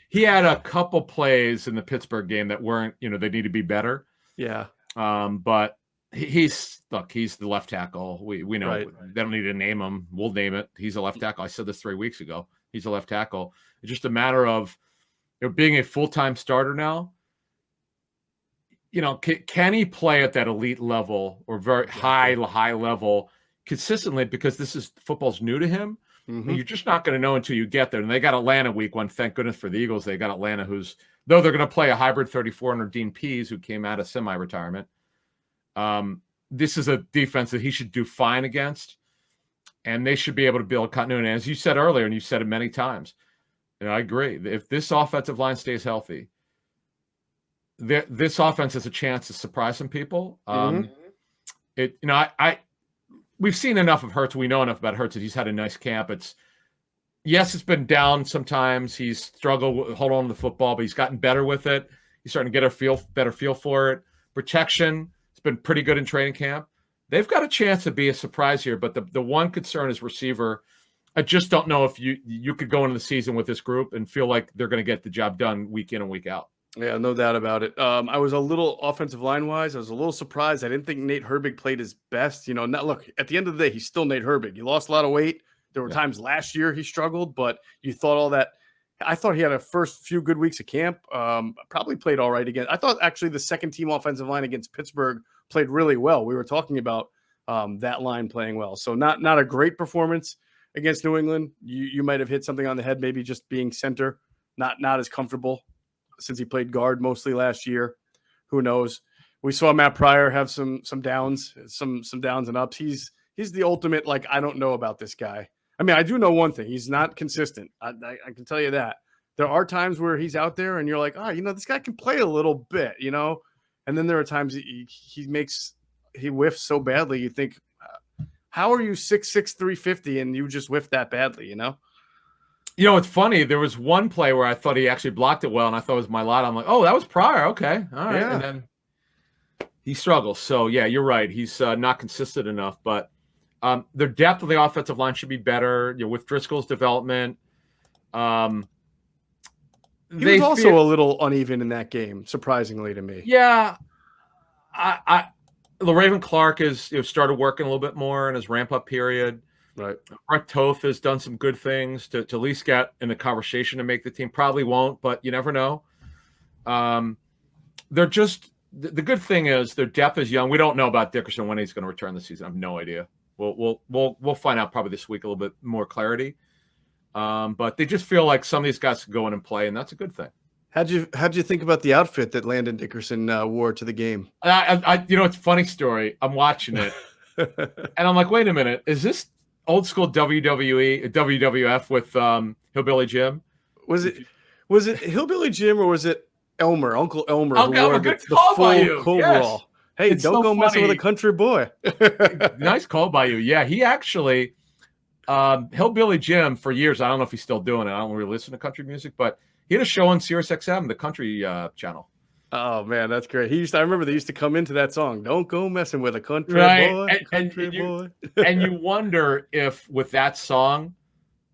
He had a couple plays in the Pittsburgh game that weren't, they need to be better. Yeah. But he's the left tackle. We know Right. They don't need to name him. We'll name it. He's a left tackle. I said this 3 weeks ago. He's a left tackle. It's just a matter of being a full-time starter now. Can he play at that elite level or very high level consistently? Because football's new to him. Mm-hmm. And you're just not going to know until you get there. And they got Atlanta week 1. Thank goodness for the Eagles. They got Atlanta, though they're going to play a hybrid 34 under Dean Pease, who came out of semi-retirement. This is a defense that he should do fine against, and they should be able to build continuity. And as you said earlier, and you've said it many times, I agree. If this offensive line stays healthy, this offense has a chance to surprise some people. We've seen enough of Hurts. We know enough about Hurts that he's had a nice camp. It's been down sometimes. He's struggled with hold on to the football, but he's gotten better with it. He's starting to get a better feel for it. Protection, it's been pretty good in training camp. They've got a chance to be a surprise here, but the one concern is receiver. I just don't know if you could go into the season with this group and feel like they're going to get the job done week in and week out. Yeah, no doubt about it. I was a little offensive line wise. I was a little surprised. I didn't think Nate Herbig played his best. Look, at the end of the day, he's still Nate Herbig. He lost a lot of weight. There were times last year he struggled, but you thought all that. I thought he had a first few good weeks of camp. Probably played all right again. I thought actually the second team offensive line against Pittsburgh played really well. We were talking about that line playing well. So not a great performance against New England. You might have hit something on the head, maybe just being center, not as comfortable since he played guard mostly last year. Who knows? We saw Matt Pryor have some downs, some downs and ups. He's the ultimate, I don't know about this guy. I mean, I do know one thing. He's not consistent. I can tell you that. There are times where he's out there and you're like, this guy can play a little bit, And then there are times he whiffs so badly. You think, how are you 6'6", 350 and you just whiffed that badly, It's funny. There was one play where I thought he actually blocked it well, and I thought it was Mailata. I'm like, oh, that was Pryor. Okay. All right. Yeah. And then he struggles. So, yeah, you're right. He's not consistent enough. But their depth of the offensive line should be better. With Driscoll's development. He was also a little uneven in that game, surprisingly to me. Yeah. LaRaven Clark has started working a little bit more in his ramp-up period. Right. Brett Toth has done some good things to at least get in the conversation to make the team. Probably won't, but you never know. They're just the good thing is their depth is young. We don't know about Dickerson when he's going to return this season. I have no idea. We'll find out probably this week a little bit more clarity. But they just feel like some of these guys can go in and play, and that's a good thing. How'd you think about the outfit that Landon Dickerson wore to the game? It's a funny story. I'm watching it, and I'm like, wait a minute, is this old school WWE, WWF with Hillbilly Jim? Was it Hillbilly Jim or was it Elmer, Uncle Elmer, who wore the full overall? Yes. Hey, it's don't go messing with a country boy. Nice call by you. Yeah, he actually Hillbilly Jim for years. I don't know if he's still doing it. I don't really listen to country music, but he had a show on Sirius XM, the country channel. Oh man, that's great. I remember they used to come into that song. Don't go messing with a country boy. Boy. And you wonder if with that song,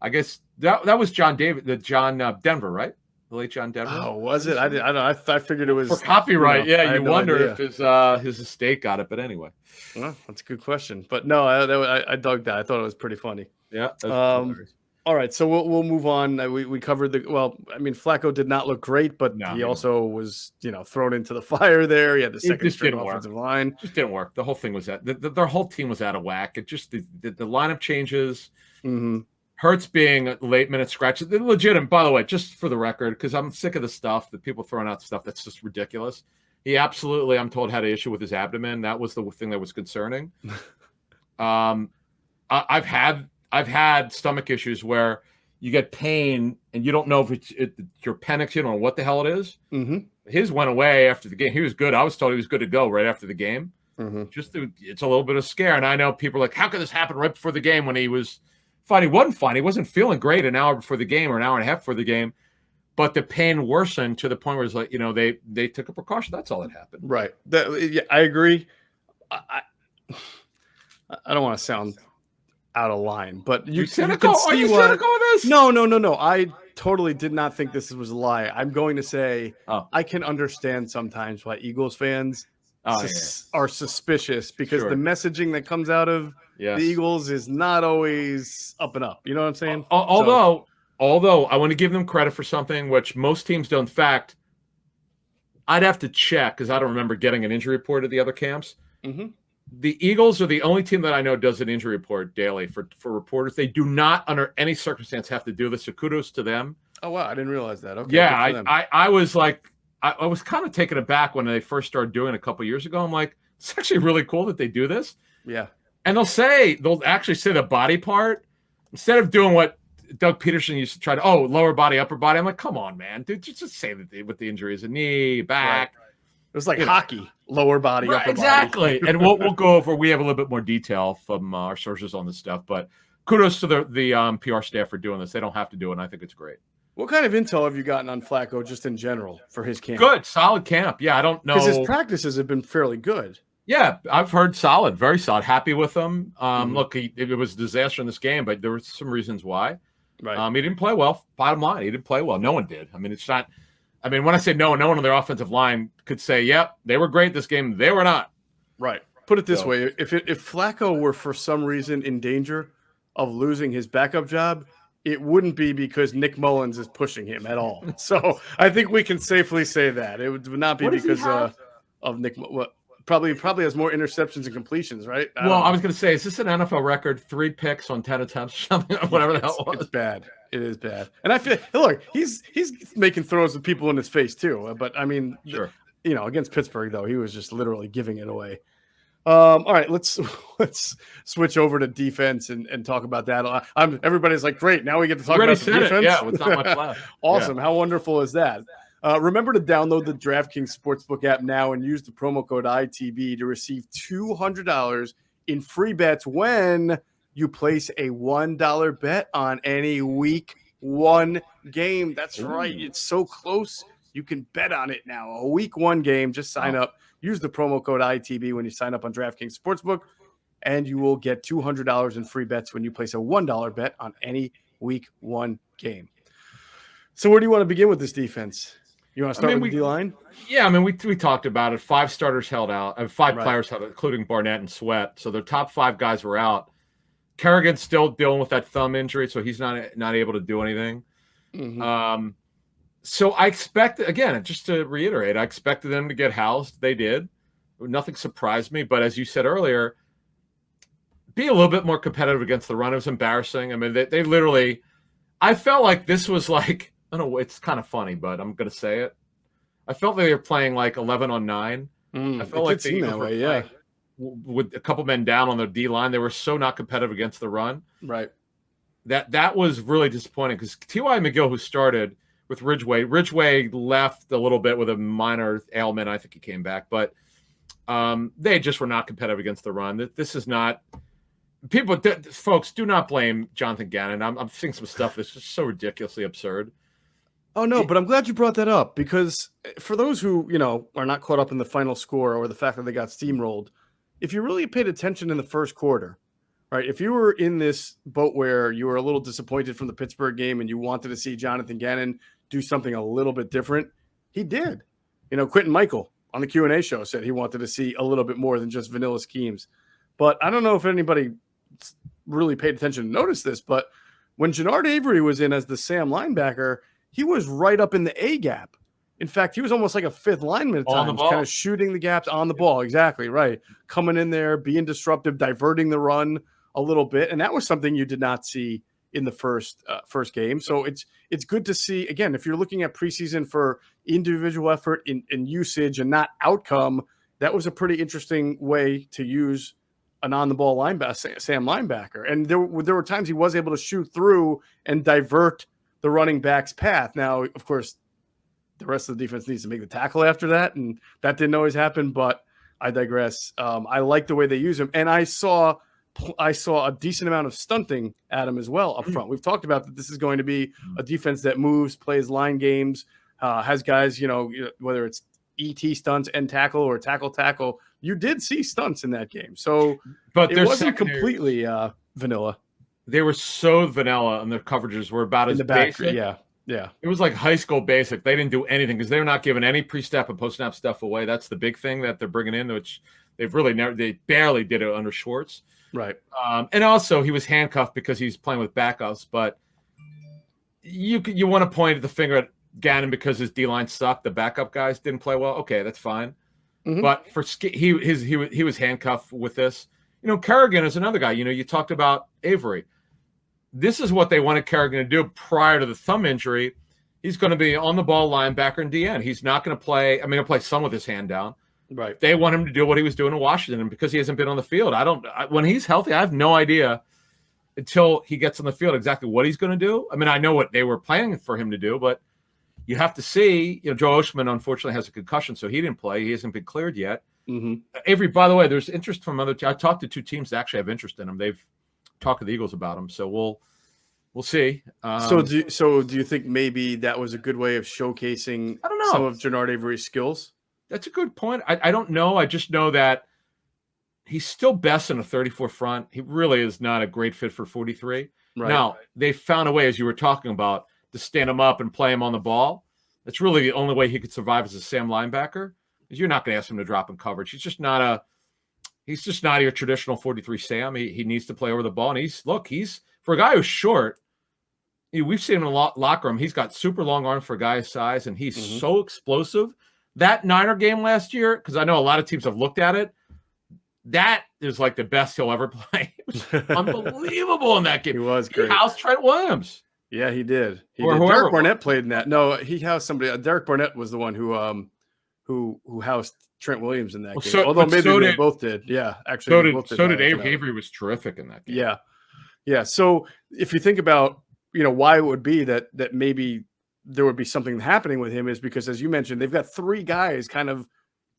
I guess that was John Denver, right? The late John Denver. Oh, was it? I don't know. I figured it was for copyright. You wonder if his estate got it. But anyway, well, that's a good question. But no, I dug that. I thought it was pretty funny. Yeah. That's all right, so we'll move on. We covered Flacco did not look great, but he also was, thrown into the fire there. He had the second string offensive line. It just didn't work. The whole thing was their whole team was out of whack. It just the lineup changes. Mm-hmm. Hurts being late minute scratches. They're legitimate, by the way, just for the record, because I'm sick of the stuff that people throwing out stuff that's just ridiculous. He absolutely, I'm told, had an issue with his abdomen. That was the thing that was concerning. I've had stomach issues where you get pain and you don't know if it's your appendix, you don't know what the hell it is. Mm-hmm. His went away after the game. He was good. I was told he was good to go right after the game. Mm-hmm. It's a little bit of scare. And I know people are like, how could this happen right before the game when he was fine? He wasn't fine. He wasn't feeling great an hour before the game or an hour and a half before the game. But the pain worsened to the point where it's like, they took a precaution. That's all that happened. Right. I agree. I don't want to sound out of line. But you cynical? can see Are you why. cynical on this? No. I totally did not think this was a lie. I'm going to say I can understand sometimes why Eagles fans are suspicious because the messaging that comes out of the Eagles is not always up and up. You know what I'm saying? Although I want to give them credit for something which most teams don't. In fact, I'd have to check because I don't remember getting an injury report at the other camps. Mm-hmm. The Eagles are the only team that I know does an injury report daily for reporters. They do not, under any circumstance, have to do this. So kudos to them. Oh wow, I didn't realize that. Okay, yeah, I was like, I was kind of taken aback when they first started doing it a couple of years ago. I'm like, it's actually really cool that they do this. Yeah, and they'll actually say the body part instead of doing what Doug Peterson used to try to lower body, upper body. I'm like, come on, man, dude, just say that what the injury is: a knee, back. Right. It was like hockey, lower body, upper exactly. body. And we'll go over. We have a little bit more detail from our sources on this stuff, but kudos to the PR staff for doing this. They don't have to do it, and I think it's great. What kind of intel have you gotten on Flacco just in general for his camp? Good, solid camp. Yeah, I don't know. Because his practices have been fairly good. Yeah, I've heard solid, very solid. Happy with him. Look, it was a disaster in this game, but there were some reasons why. Right. He didn't play well. Bottom line, he didn't play well. No one did. I mean, it's not. I mean, when I say no one on their offensive line could say, "Yep, they were great this game." They were not. Right. Put it this way: if Flacco were for some reason in danger of losing his backup job, it wouldn't be because Nick Mullins is pushing him at all. So I think we can safely say that it would not be because of Nick. Probably has more interceptions and completions, right? I was going to say, is this an NFL record? 3 picks on 10 attempts, something, whatever the hell it was. It's bad. It is bad. And I feel, look, he's making throws with people in his face too. But I mean, sure. Against Pittsburgh though, he was just literally giving it away. All right, let's switch over to defense and talk about that. Everybody's like, great, now we get to talk about the defense. Yeah, with not much left. Awesome. Yeah. How wonderful is that? Remember to download the DraftKings Sportsbook app now and use the promo code ITB to receive $200 in free bets when you place a $1 bet on any week 1 game. That's right. It's so close. You can bet on it now. A week 1 game. Just sign up. Use the promo code ITB when you sign up on DraftKings Sportsbook, and you will get $200 in free bets when you place a $1 bet on any week 1 game. So where do you want to begin with this defense? You want to start with the D-line? Yeah, I mean, we talked about it. 5 starters held out, 5 players held out, including Barnett and Sweat. So their top 5 guys were out. Kerrigan's still dealing with that thumb injury, so he's not able to do anything. Mm-hmm. So I expected, again, just to reiterate, I expected them to get housed. They did. Nothing surprised me. But as you said earlier, be a little bit more competitive against the run. It was embarrassing. I mean, they literally – I felt like this was like – I don't know, it's kind of funny, but I'm going to say it. I felt they were playing like 11 on 9. I felt like they were playing with a couple men down on their D-line. They were so not competitive against the run. Right. That was really disappointing because T.Y. McGill, who started – with Ridgeway left a little bit with a minor ailment. I think he came back, but they just were not competitive against the run. This is not folks. Do not blame Jonathan Gannon. I'm seeing some stuff that's just so ridiculously absurd. Oh no, but I'm glad you brought that up because for those who are not caught up in the final score or the fact that they got steamrolled, if you really paid attention in the first quarter, right? If you were in this boat where you were a little disappointed from the Pittsburgh game and you wanted to see Jonathan Gannon do something a little bit different, he did. Quentin Michael on the Q&A show said he wanted to see a little bit more than just vanilla schemes. But I don't know if anybody really paid attention to notice this, but when Jannard Avery was in as the Sam linebacker, he was right up in the A gap. In fact, he was almost like a 5th lineman at times, kind of shooting the gaps on the ball. Exactly, right. Coming in there, being disruptive, diverting the run a little bit. And that was something you did not see in the first game. So it's good to see, again, if you're looking at preseason for individual effort in usage and not outcome, that was a pretty interesting way to use an on-the-ball linebacker, Sam linebacker. And there were times he was able to shoot through and divert the running back's path. Now, of course, the rest of the defense needs to make the tackle after that, and that didn't always happen, but I digress. I like the way they use him, and I saw a decent amount of stunting at him as well up front. We've talked about that this is going to be a defense that moves, plays line games, has guys, whether it's ET stunts and tackle or tackle. You did see stunts in that game. So but it wasn't completely vanilla. they were so vanilla, and their coverages were about In as the back, basic. yeah. It was like high school basic. They didn't do anything because they're not giving any pre-snap and post-snap stuff away. That's the big thing that they're bringing in, which they barely did it under Schwartz. Right. And also he was handcuffed because he's playing with backups. But you want to point the finger at Gannon because his D-line sucked. The backup guys didn't play well. Okay, that's fine. Mm-hmm. But for he was handcuffed with this. Kerrigan is another guy. You talked about Avery. This is what they wanted Kerrigan to do prior to the thumb injury. He's going to be on the ball linebacker and DN. He's not going to play. I mean, he'll play some with his hand down. Right. They want him to do what he was doing in Washington, and because he hasn't been on the field, when he's healthy, I have no idea until he gets on the field exactly what he's going to do. I mean, I know what they were planning for him to do, but you have to see. Joe Oshman unfortunately has a concussion, so he didn't play. He hasn't been cleared yet. Mm-hmm. Avery, by the way, there's interest from other. I talked to 2 teams that actually have interest in him. They've talked to the Eagles about him, so we'll see. So do you think maybe that was a good way of showcasing some of Genard Avery's skills? That's a good point. I don't know. I just know that he's still best in a 34 front. He really is not a great fit for 43. Right. Now, they found a way, as you were talking about, to stand him up and play him on the ball. That's really the only way he could survive as a Sam linebacker. Because you're not going to ask him to drop in coverage. He's just not your traditional 43 Sam. He needs to play over the ball. And he's for a guy who's short, we've seen him in a locker room. He's got super long arms for a guy's size, and he's so explosive. That Niner game last year, because I know a lot of teams have looked at it, that is like the best he'll ever play. It was unbelievable in that game. He was great. He housed Trent Williams. Yeah, he did. Derek Barnett played in that. No, he housed somebody. Derek Barnett was the one who housed Trent Williams in that game. Although maybe they both did. Yeah, actually. So did Avery. Avery was terrific in that game. Yeah. Yeah. So if you think about, why it would be that maybe there would be something happening with him is because, as you mentioned, they've got 3 guys kind of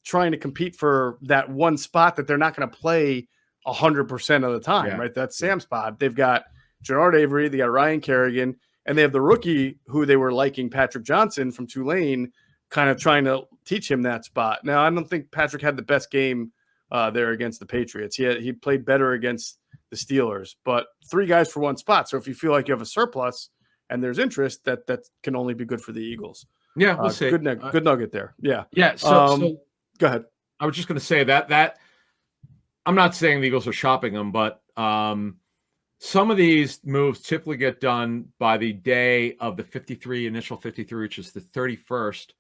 trying to compete for that one spot that they're not going to play 100% of the time, right? That's Sam's spot. They've got Genard Avery, they got Ryan Kerrigan, and they have the rookie who they were liking, Patrick Johnson from Tulane, kind of trying to teach him that spot. Now, I don't think Patrick had the best game there against the Patriots. He played better against the Steelers, but 3 guys for one spot. So if you feel like you have a surplus and there's interest, that can only be good for the Eagles. Yeah, we'll see. Good nugget there. Yeah. Yeah. So go ahead. I was just going to say that I'm not saying the Eagles are shopping them, but some of these moves typically get done by the day of the initial 53, which is the 31st.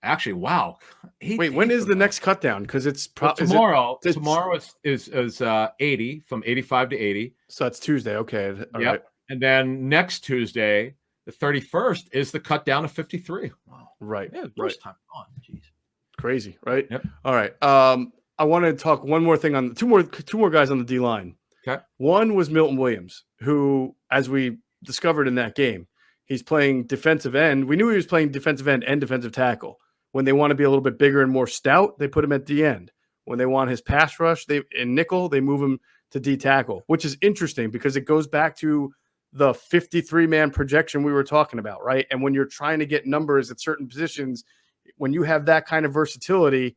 Actually, wow. Wait, when is the next cut down? Because it's tomorrow. Tomorrow is 80, from 85 to 80. So that's Tuesday. Okay. All right. And then next Tuesday, the 31st, is the cut down to 53. Wow. Right. Yeah, first time on. Jeez. Crazy, right? Yep. All right. I want to talk one more thing on two more guys on the D line. Okay. One was Milton Williams, who, as we discovered in that game, he's playing defensive end. We knew he was playing defensive end and defensive tackle. When they want to be a little bit bigger and more stout, they put him at D end. When they want his pass rush, in nickel, they move him to D tackle, which is interesting because it goes back to the 53-man projection we were talking about, right? And when you're trying to get numbers at certain positions, when you have that kind of versatility,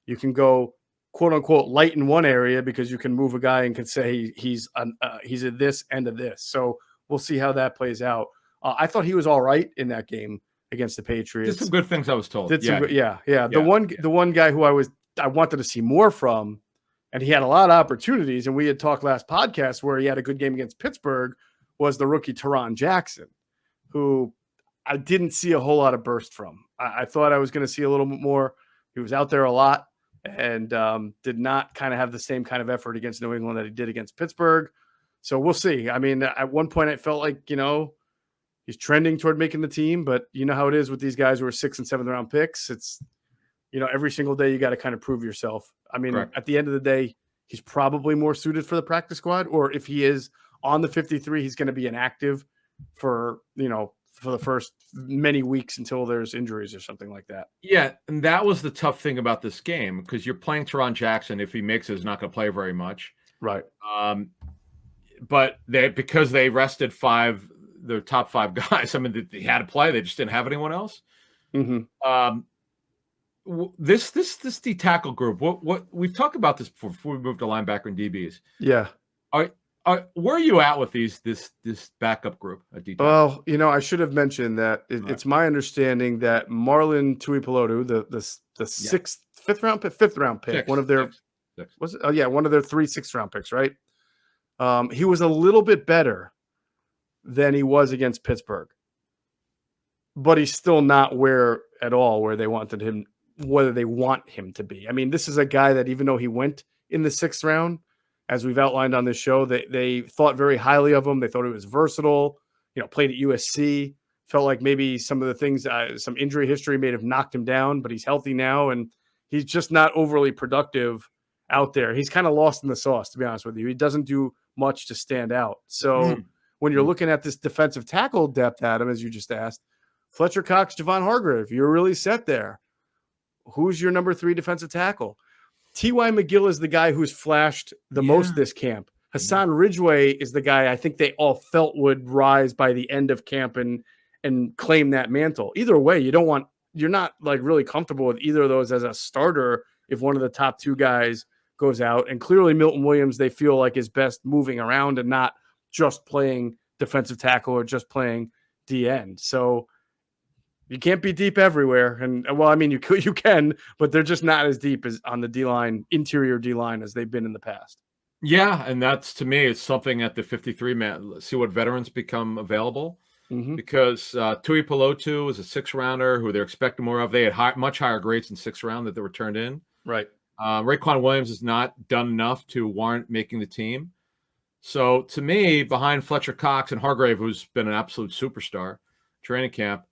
you can go quote unquote light in one area because you can move a guy and can say he's at this end of this. So we'll see how that plays out. I thought he was all right in that game against the Patriots. Did some good things, I was told. Yeah. The one guy who I wanted to see more from, and he had a lot of opportunities, and we had talked last podcast where he had a good game against Pittsburgh, was the rookie Teron Jackson, who I didn't see a whole lot of burst from. I thought I was going to see a little bit more. He was out there a lot and did not kind of have the same kind of effort against New England that he did against Pittsburgh. So we'll see. I mean, at one point I felt like, he's trending toward making the team, but you know how it is with these guys who are 6th and 7th round picks. It's, every single day you got to kind of prove yourself. I mean, Correct. At the end of the day, he's probably more suited for the practice squad, or if he is on the 53, he's going to be inactive for the first many weeks until there's injuries or something like that. Yeah, and that was the tough thing about this game because you're playing Teron Jackson. If he makes it, he's not going to play very much. Right. But because they rested their top 5 guys, I mean, they had to play. They just didn't have anyone else. Mm-hmm. This D tackle group. What we've talked about this before we moved to linebacker and DBs. Yeah. Where are you at with this backup group at D tackle? Well, I should have mentioned that it's my understanding that Marlon Tuipulotu, the fifth round pick, one of their Six. was it? Oh yeah, one of their 3 6th-round picks, right? He was a little bit better than he was against Pittsburgh, but he's still not where they wanted him, whether they want him to be. I mean, this is a guy that even though he went in the 6th round, as we've outlined on this show, they thought very highly of him. They thought he was versatile, played at USC, felt like maybe some of the things, some injury history may have knocked him down, but he's healthy now, and he's just not overly productive out there. He's kind of lost in the sauce, to be honest with you. He doesn't do much to stand out. So when you're looking at this defensive tackle depth, Adam, as you just asked, Fletcher Cox, Javon Hargrave, you're really set there. Who's your number 3 defensive tackle? T.Y. McGill is the guy who's flashed the most this camp. Hassan Ridgeway is the guy I think they all felt would rise by the end of camp and claim that mantle. Either way, you're not like really comfortable with either of those as a starter if one of the top 2 guys goes out. And clearly Milton Williams, they feel like is best moving around and not just playing defensive tackle or just playing D-end. So you can't be deep everywhere. And well, I mean, you can, but they're just not as deep as on the D-line, interior D-line, as they've been in the past. Yeah, and that's, to me, it's something at the 53 man. Let's see what veterans become available. Because Tuipulotu is a 6th-rounder who they're expecting more of. They had much higher grades in 6th round that they were turned in. Right. Raekwon Williams has not done enough to warrant making the team. So to me, behind Fletcher Cox and Hargrave, who's been an absolute superstar training camp,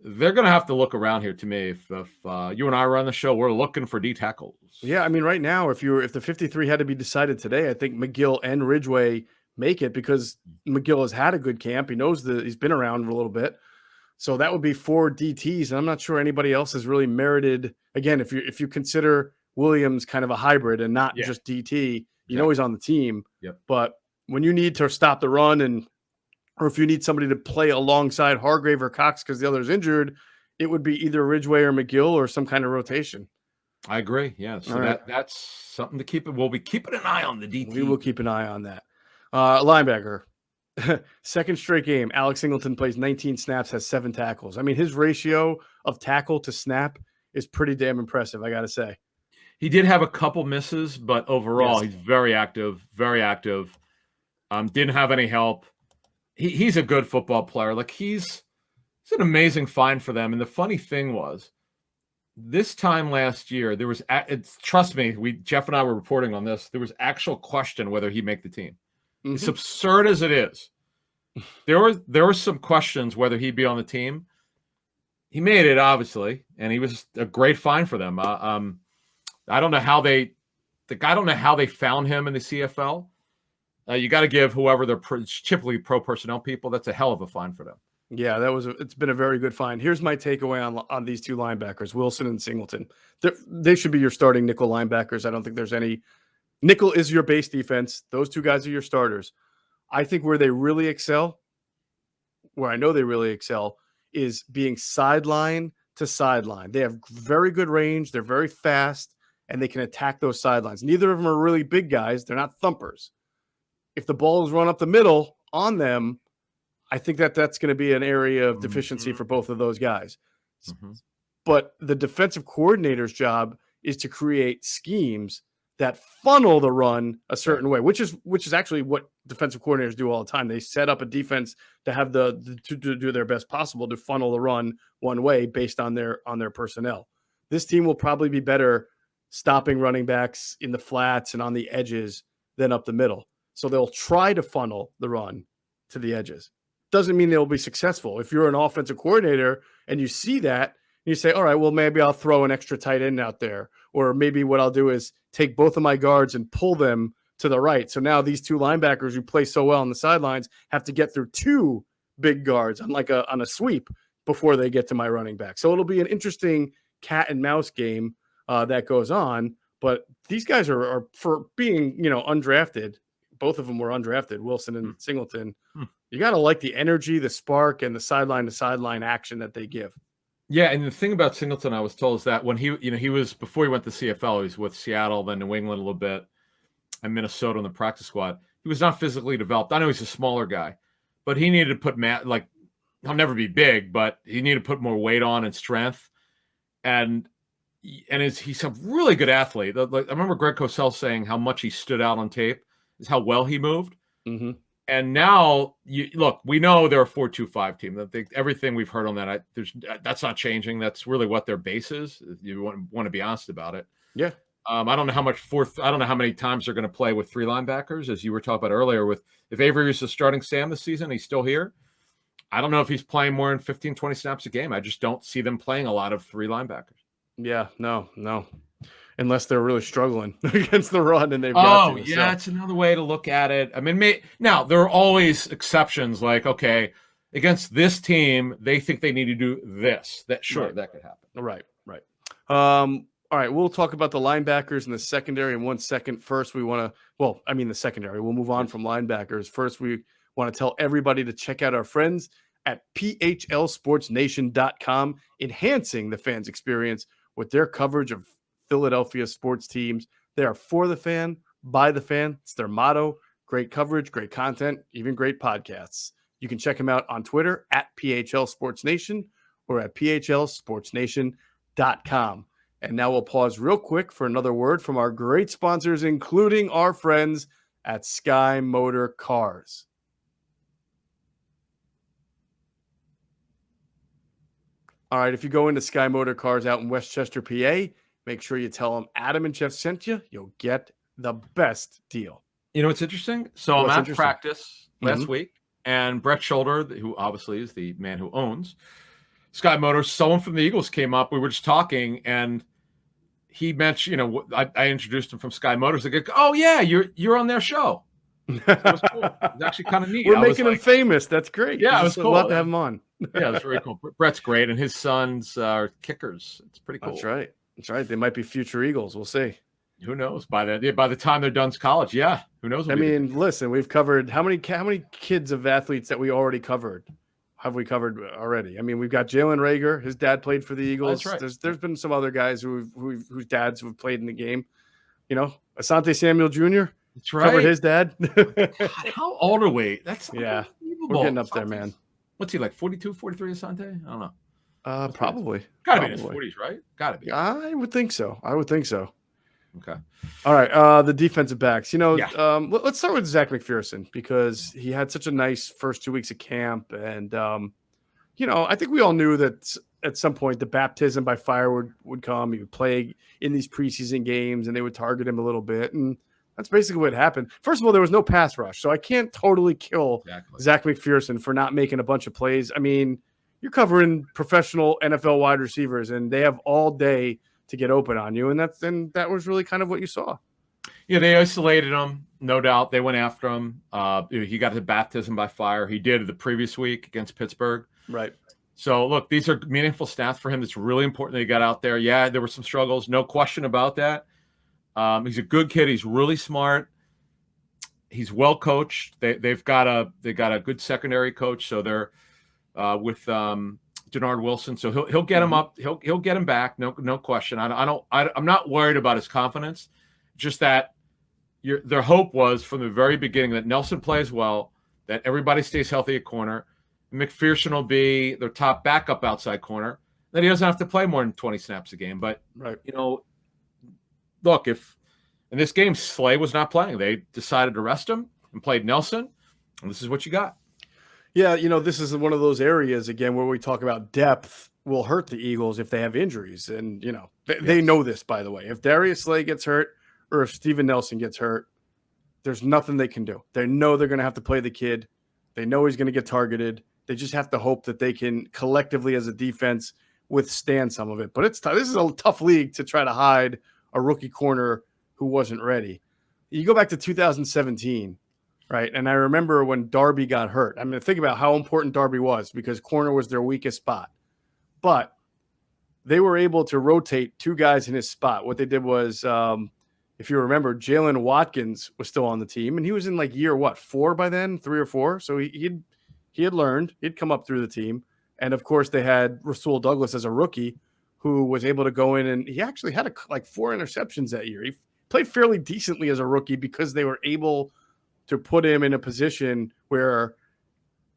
they're going to have to look around here. To me, if you and I were on the show, we're looking for D tackles. Yeah, I mean, right now, if the 53 had to be decided today, I think McGill and Ridgeway make it because McGill has had a good camp. He knows he's been around for a little bit, so that would be 4 DTs, and I'm not sure anybody else has really merited. Again, if you consider Williams kind of a hybrid and not just DT, you know he's on the team. Yep. But when you need to stop the run or if you need somebody to play alongside Hargrave or Cox because the other's injured, it would be either Ridgeway or McGill or some kind of rotation. I agree. Yeah. So that's something to keep. We'll be keeping an eye on the DT. We will keep an eye on that. Linebacker. Second straight game. Alex Singleton plays 19 snaps, has 7 tackles. I mean, his ratio of tackle to snap is pretty damn impressive, I got to say. He did have a couple misses, but overall, he's very active, very active. Didn't have any help. He's a good football player. Like he's an amazing find for them. And the funny thing was, this time last year, there was trust me, Geoff and I were reporting on this. There was actual question whether he'd make the team. As absurd as it is, there were some questions whether he'd be on the team. He made it, obviously, and he was a great find for them. I don't know how they found him in the CFL. You got to give whoever they're typically pro personnel people. That's a hell of a find for them. Yeah, it's been a very good find. Here's my takeaway on these 2 linebackers, Wilson and Singleton. They should be your starting nickel linebackers. I don't think there's any. Nickel is your base defense. Those 2 guys are your starters. I think where they really excel, where I know they really excel, is being sideline to sideline. They have very good range. They're very fast, and they can attack those sidelines. Neither of them are really big guys. They're not thumpers. If the ball is run up the middle on them, I think that's going to be an area of deficiency for both of those guys. But the defensive coordinator's job is to create schemes that funnel the run a certain way, which is actually what defensive coordinators do all the time. They set up a defense to have to do their best possible to funnel the run one way based on their personnel. This team will probably be better stopping running backs in the flats and on the edges than up the middle. So they'll try to funnel the run to the edges. Doesn't mean they'll be successful. If you're an offensive coordinator and you see that, you say, all right, well, maybe I'll throw an extra tight end out there. Or maybe what I'll do is take both of my guards and pull them to the right. So now these 2 linebackers who play so well on the sidelines have to get through 2 big guards on a sweep before they get to my running back. So it'll be an interesting cat and mouse game that goes on. But these guys are for being, undrafted. Both of them were undrafted, Wilson and Singleton. You got to like the energy, the spark, and the sideline to sideline action that they give. Yeah, and the thing about Singleton, I was told, is that when he was before he went to CFL, he was with Seattle, then New England a little bit, and Minnesota on the practice squad. he was not physically developed. I know he's a smaller guy, but he needed to put he'll never be big, but he needed to put more weight on and strength. And he's a really good athlete. Like, I remember Greg Cosell saying how much he stood out on tape is how well he moved. Mm-hmm. And now, we know they're a 4-2-5 team. Everything we've heard on that, that's not changing. That's really what their base is. You want to be honest about it. Yeah. I don't know how many times they're going to play with 3 linebackers, as you were talking about earlier. If Avery is the starting Sam this season, he's still here. I don't know if he's playing more than 15, 20 snaps a game. I just don't see them playing a lot of 3 linebackers. Yeah, no. Unless they're really struggling against the run and they've got It's another way to look at it. I mean, now there are always exceptions. Like, okay, against this team, they think they need to do this. That could happen. Right. All right, we'll talk about the linebackers and the secondary in 1 second. First, the secondary. We'll move on from linebackers. First, we want to tell everybody to check out our friends at phlsportsnation.com, enhancing the fans' experience with their coverage of Philadelphia sports teams. They are for the fan, by the fan. It's their motto. Great coverage, great content, even great podcasts. You can check them out on Twitter at phlsportsnation or at phlsportsnation.com. And now we'll pause real quick for another word from our great sponsors, including our friends at Sky Motor Cars. All right, if you go into Sky Motor Cars out in Westchester, PA, make sure you tell them Adam and Geoff sent you. You'll get the best deal. You know what's interesting? So I'm at practice last week, and Brett Shoulder, who obviously is the man who owns Sky Motors, someone from the Eagles came up. We were just talking, and he mentioned, I introduced him from Sky Motors. They go, "Oh yeah, you're on their show." So it was cool. It was actually kind of neat. We're making him famous. That's great. Yeah, it was cool. We'll have to have him on. Yeah, it's very cool. Brett's great, and his sons are kickers. It's pretty cool. That's right. They might be future Eagles. We'll see. Who knows? By the time they're done college, yeah. Who knows? Listen, we've covered how many kids of athletes that we already covered. Have we covered already? I mean, we've got Jalen Reagor. His dad played for the Eagles. That's right. There's been some other guys whose dads have played in the game. Asante Samuel Jr. That's right. Covered his dad. God, how old are we? That's We're getting up there, man. What's he like? 42, 43, Asante? I don't know. Probably. Got to be in his 40s, right? Got to be. I would think so. Okay. All right. The defensive backs. Let's start with Zech McPhearson because he had such a nice first 2 weeks of camp. And, I think we all knew that at some point the baptism by fire would come. He would play in these preseason games and they would target him a little bit. And that's basically what happened. First of all, there was no pass rush. So I can't totally kill Zech McPhearson for not making a bunch of plays. I mean, you're covering professional NFL wide receivers and they have all day to get open on you. And that was really kind of what you saw. Yeah, they isolated him, no doubt. They went after him. He got the baptism by fire. He did the previous week against Pittsburgh. Right. So, look, these are meaningful stats for him. It's really important that he got out there. Yeah, there were some struggles. No question about that. He's a good kid. He's really smart. He's well coached. They've got a good secondary coach. So they're with Denard Wilson. So he'll get him up. He'll get him back. No question. I'm not worried about his confidence. Just that their hope was from the very beginning that Nelson plays well, that everybody stays healthy at corner. McPhearson will be their top backup outside corner. That he doesn't have to play more than 20 snaps a game. But look, if in this game Slay was not playing, they decided to rest him and played Nelson, and this is what you got. Yeah, this is one of those areas, again, where we talk about depth will hurt the Eagles if they have injuries. And, they know this, by the way. If Darius Slay gets hurt or if Steven Nelson gets hurt, there's nothing they can do. They know they're going to have to play the kid. They know he's going to get targeted. They just have to hope that they can collectively as a defense withstand some of it. But it's tough. This is a tough league to try to hide a rookie corner who wasn't ready. You go back to 2017. Right. And I remember when Darby got hurt. I mean, think about how important Darby was because corner was their weakest spot. But they were able to rotate 2 guys in his spot. What they did was, if you remember, Jalen Watkins was still on the team. And he was in year 4 by then, 3 or 4. So he had learned. He'd come up through the team. And, of course, they had Rasul Douglas as a rookie who was able to go in. And he actually had 4 interceptions that year. He played fairly decently as a rookie because they were able to put him in a position where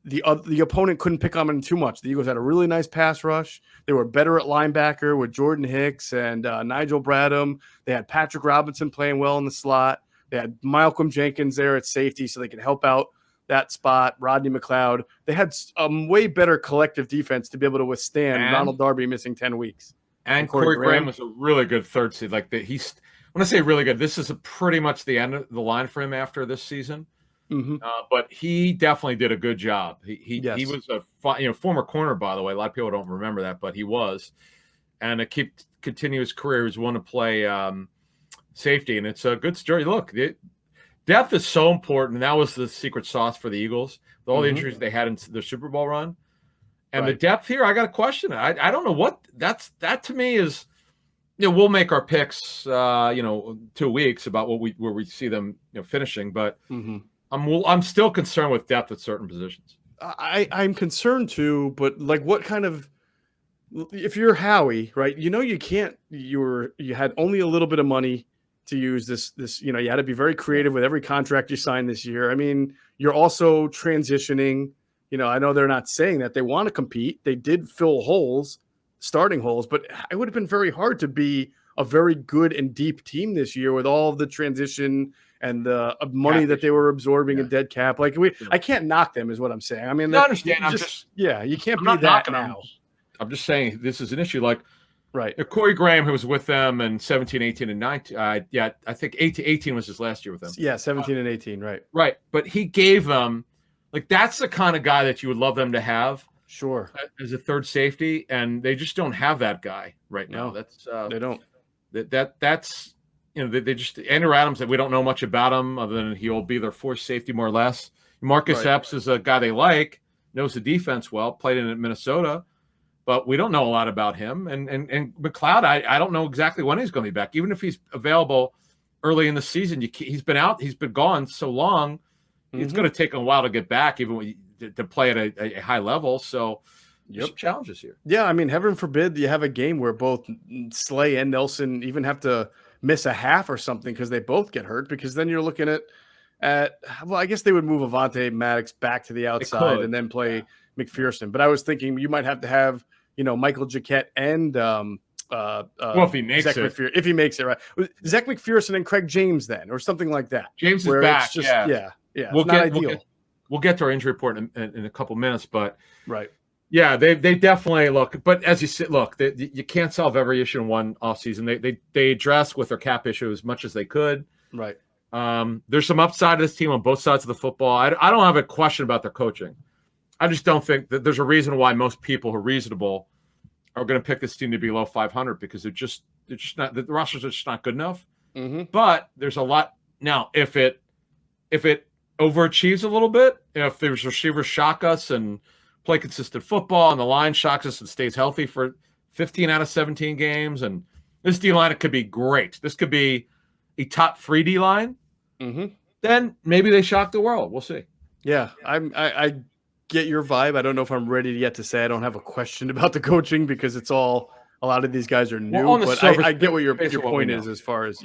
the opponent couldn't pick on him too much. The Eagles had a really nice pass rush. They were better at linebacker with Jordan Hicks and Nigel Bradham. They had Patrick Robinson playing well in the slot. They had Malcolm Jenkins there at safety so they could help out that spot. Rodney McLeod. They had a way better collective defense to be able to withstand Ronald Darby missing 10 weeks. And Corey Graham was a really good third seed. Like when I say really good, this is pretty much the end of the line for him after this season. Mm-hmm. But he definitely did a good job. He was a former corner, by the way. A lot of people don't remember that, but he was. And to continue his career, he was one to play safety, and it's a good story. Look, depth is so important, and that was the secret sauce for the Eagles. With all the injuries they had in the Super Bowl run. And the depth here, I got to question it. I don't know what that to me is. We'll make our picks, 2 weeks about where we see them, finishing. But I'm still concerned with depth at certain positions. I'm concerned too, but like, what kind of, if you're Howie, right? You can't. You had only a little bit of money to use this. You had to be very creative with every contract you signed this year. I mean, you're also transitioning. I know they're not saying that they want to compete. They did fill holes, starting holes, but it would have been very hard to be a very good and deep team this year with all of the transition and the money that they were absorbing in dead cap. Like I can't knock them, is what I'm saying. I mean, I understand. You can't be that now. I'm just saying this is an issue. Like, right. Corey Graham, who was with them in 17, 18, and 19. I think 18 was his last year with them. Yeah, 17 and 18, right. Right. But he gave them, that's the kind of guy that you would love them to have. Sure. As a third safety, and they just don't have that guy right now. They don't. That's they just Andrew Adams, that we don't know much about him other than he'll be their fourth safety more or less. Marcus Epps is a guy they like, knows the defense well, played in Minnesota, but we don't know a lot about him. And McLeod, I don't know exactly when he's going to be back. Even if he's available early in the season, he's been gone so long. It's going to take a while to get back, even to play at a high level. So there's some challenges here. Yeah, I mean, heaven forbid you have a game where both Slay and Nelson even have to miss a half or something because they both get hurt, because then you're looking at I guess they would move Avonte Maddox back to the outside and then play McPhearson. But I was thinking you might have to have, Michael Jacquet and if he makes if he makes it, right. Zech McPhearson and Craig James then, or something like that. James is back. Yeah. We'll get to our injury report in a couple minutes, but right. Yeah, they definitely look. But as you said, you can't solve every issue in one offseason. They address with their cap issue as much as they could. Right. There's some upside to this team on both sides of the football. I don't have a question about their coaching. I just don't think that there's a reason why most people who are reasonable are going to pick this team to be low 500, because they're just not, the rosters are just not good enough. But there's a lot now. If it overachieves a little bit, if the receivers shock us and play consistent football, and the line shocks us and stays healthy for 15 out of 17 games, and this D line, it could be great. This could be a top 3 D line. Then maybe they shock the world. We'll see. Yeah, I get your vibe. I don't know if I'm ready yet to say I don't have a question about the coaching, because it's all, a lot of these guys are new. But I get what your point is as far as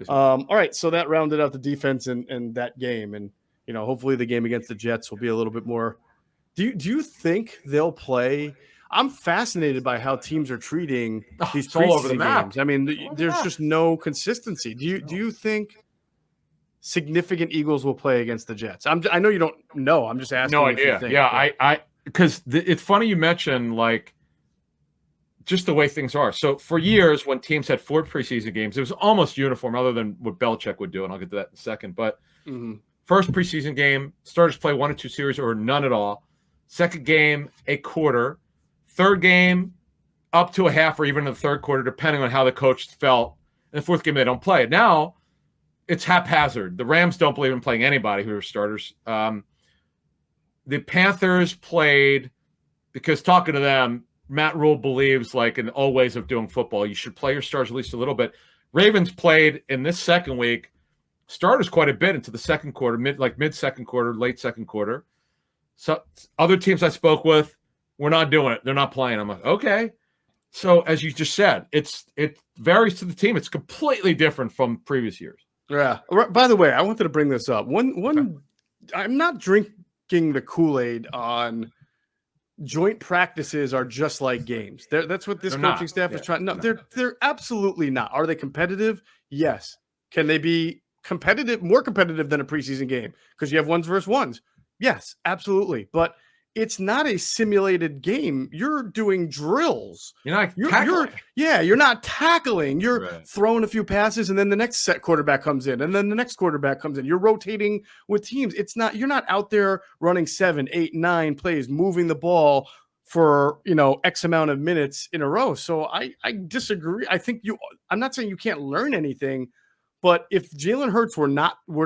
all right, so that rounded out the defense in that game, and hopefully the game against the Jets will be a little bit more. Do you think they'll play? I'm fascinated by how teams are treating these preseason games. I mean, there's just no consistency. Do you think significant Eagles will play against the Jets? I know you don't know. I'm just asking. No idea. Because it's funny you mentioned just the way things are. So for years, when teams had 4 preseason games, it was almost uniform, other than what Belichick would do, and I'll get to that in a second. But first preseason game, starters play 1 or 2 series or none at all. Second game, a quarter. Third game, up to a half or even in the third quarter, depending on how the coach felt. And the fourth game, they don't play. Now, it's haphazard. The Rams don't believe in playing anybody who are starters. The Panthers played, because talking to them, Matt Rule believes, in old ways of doing football, you should play your stars at least a little bit. Ravens played in this second week starters quite a bit into the second quarter, mid-second quarter, late second quarter. So other teams I spoke with, we're not doing it. They're not playing. I'm like, okay. So as you just said, it varies to the team. It's completely different from previous years. Yeah. By the way, I wanted to bring this up. One, I'm not drinking the Kool-Aid on joint practices are just like games. That's what this coaching staff is trying. No, they're absolutely not. Are they competitive? Yes. Can they be competitive, more competitive than a preseason game? Because you have ones versus ones. Yes, absolutely. But it's not a simulated game. You're doing drills. You're not tackling. You're not tackling. You're Right. throwing a few passes, and then the next set quarterback comes in, and then the next quarterback comes in. You're rotating with teams. You're not out there running 7, 8, 9 plays, moving the ball for X amount of minutes in a row. So I disagree. I think I'm not saying you can't learn anything, but if Jalen Hurts were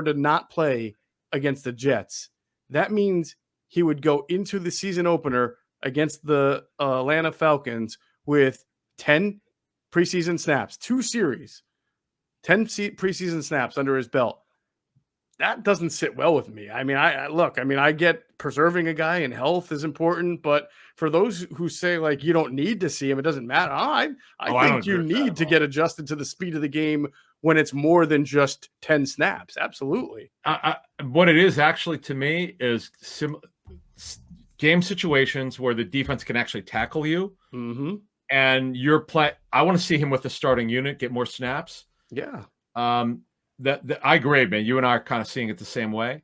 to not play against the Jets, that means he would go into the season opener against the Atlanta Falcons with 10 preseason snaps, 2 series, 10 preseason snaps under his belt. That doesn't sit well with me. I mean, I get preserving a guy and health is important, but for those who say like you don't need to see him, it doesn't matter. I think you need to get adjusted to the speed of the game when it's more than just 10 snaps. Absolutely. What it is actually to me is game situations where the defense can actually tackle you, and your play. I want to see him with the starting unit get more snaps. Yeah. That I agree, man. You and I are kind of seeing it the same way.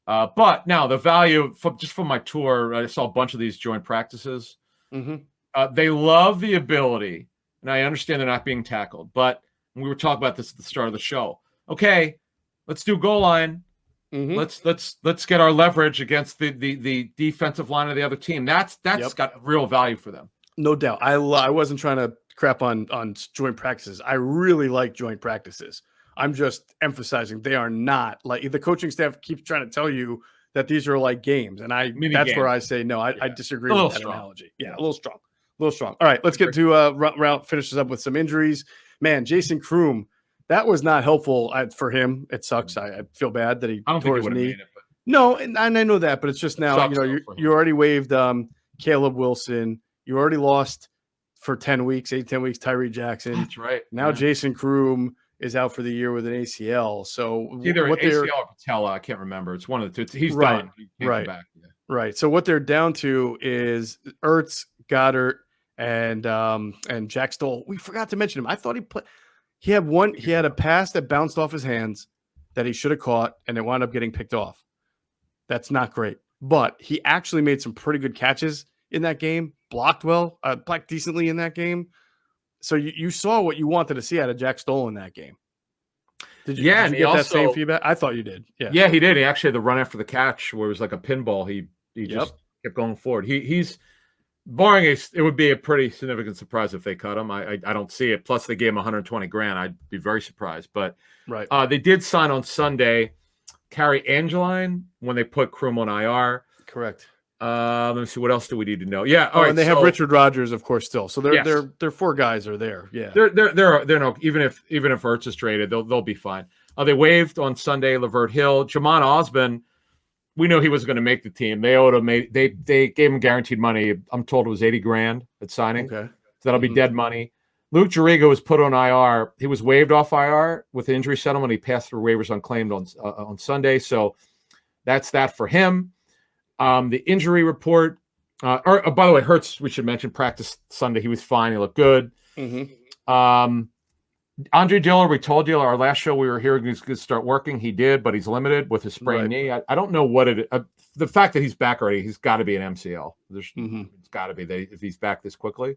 But now the value from my tour, I saw a bunch of these joint practices. They love the ability, and I understand they're not being tackled, but we were talking about this at the start of the show. Okay, let's do goal line. Let's get our leverage against the defensive line of the other team. That's got real value for them. No doubt. I wasn't trying to crap on joint practices. I really like joint practices. I'm just emphasizing they are not like the coaching staff keeps trying to tell you that these are like games, and that's where I say no. I disagree with that analogy. Yeah, a little strong. All right, let's get to round finishes up with some injuries. Man, Jason Kroom, that was not helpful for him. It sucks. I feel bad that he tore his knee. No, and I know that, but it's just now you already waived Caleb Wilson. You already lost for 10 weeks, 10 weeks, Tyree Jackson. That's right. Now Jason Kroom is out for the year with an ACL. So either an ACL or patella, I can't remember. It's one of the two. He's done. He can't come back. Yeah. Right. So what they're down to is Ertz, Goddard, and Jack Stoll. We forgot to mention him. I thought he played. He had a pass that bounced off his hands that he should have caught, and it wound up getting picked off. That's not great. But he actually made some pretty good catches in that game. Blocked decently in that game. So you saw what you wanted to see out of Jack Stoll in that game. Did you get that same feedback? I thought you did. Yeah. Yeah, he did. He actually had the run after the catch where it was like a pinball. He just kept going forward. He's barring it would be a pretty significant surprise if they cut him. I don't see it. Plus they gave him $120,000. I'd be very surprised. But they did sign on Sunday Carrie Angeline when they put Kroom on IR. Correct. Let me see. What else do we need to know? Yeah. All right. And they have Richard Rodgers, of course, still. So their 4 guys are there. Yeah. They're no. Even if Ertz is traded, they'll be fine. They waived on Sunday Lavert Hill, Jamon Osborne. We knew he was going to make the team. They owed him. They gave him guaranteed money. I'm told it was $80,000 at signing. Okay. So that'll be dead money. Luke Juriga was put on IR. He was waived off IR with injury settlement. He passed through waivers unclaimed on Sunday. So that's that for him. The injury report, by the way, Hurts, we should mention, practiced Sunday. He was fine. He looked good. Andre Diller, we told you our last show we were here, he was going to start working. He did, but he's limited with his sprained knee. I don't know what it is. The fact that he's back already, he's got to be an MCL. It's got to be if he's back this quickly.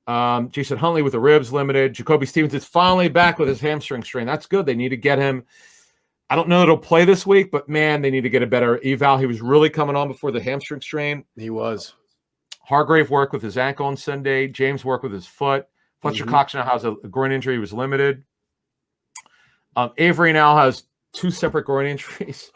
Jason Huntley with the ribs limited. Jacoby Stevens is finally back with his hamstring strain. That's good. They need to get him. I don't know that he'll play this week, but man, they need to get a better eval. He was really coming on before the hamstring strain. He was. Hargrave worked with his ankle on Sunday. James worked with his foot. Fletcher Cox now has a groin injury. He was limited. Avery now has 2 separate groin injuries.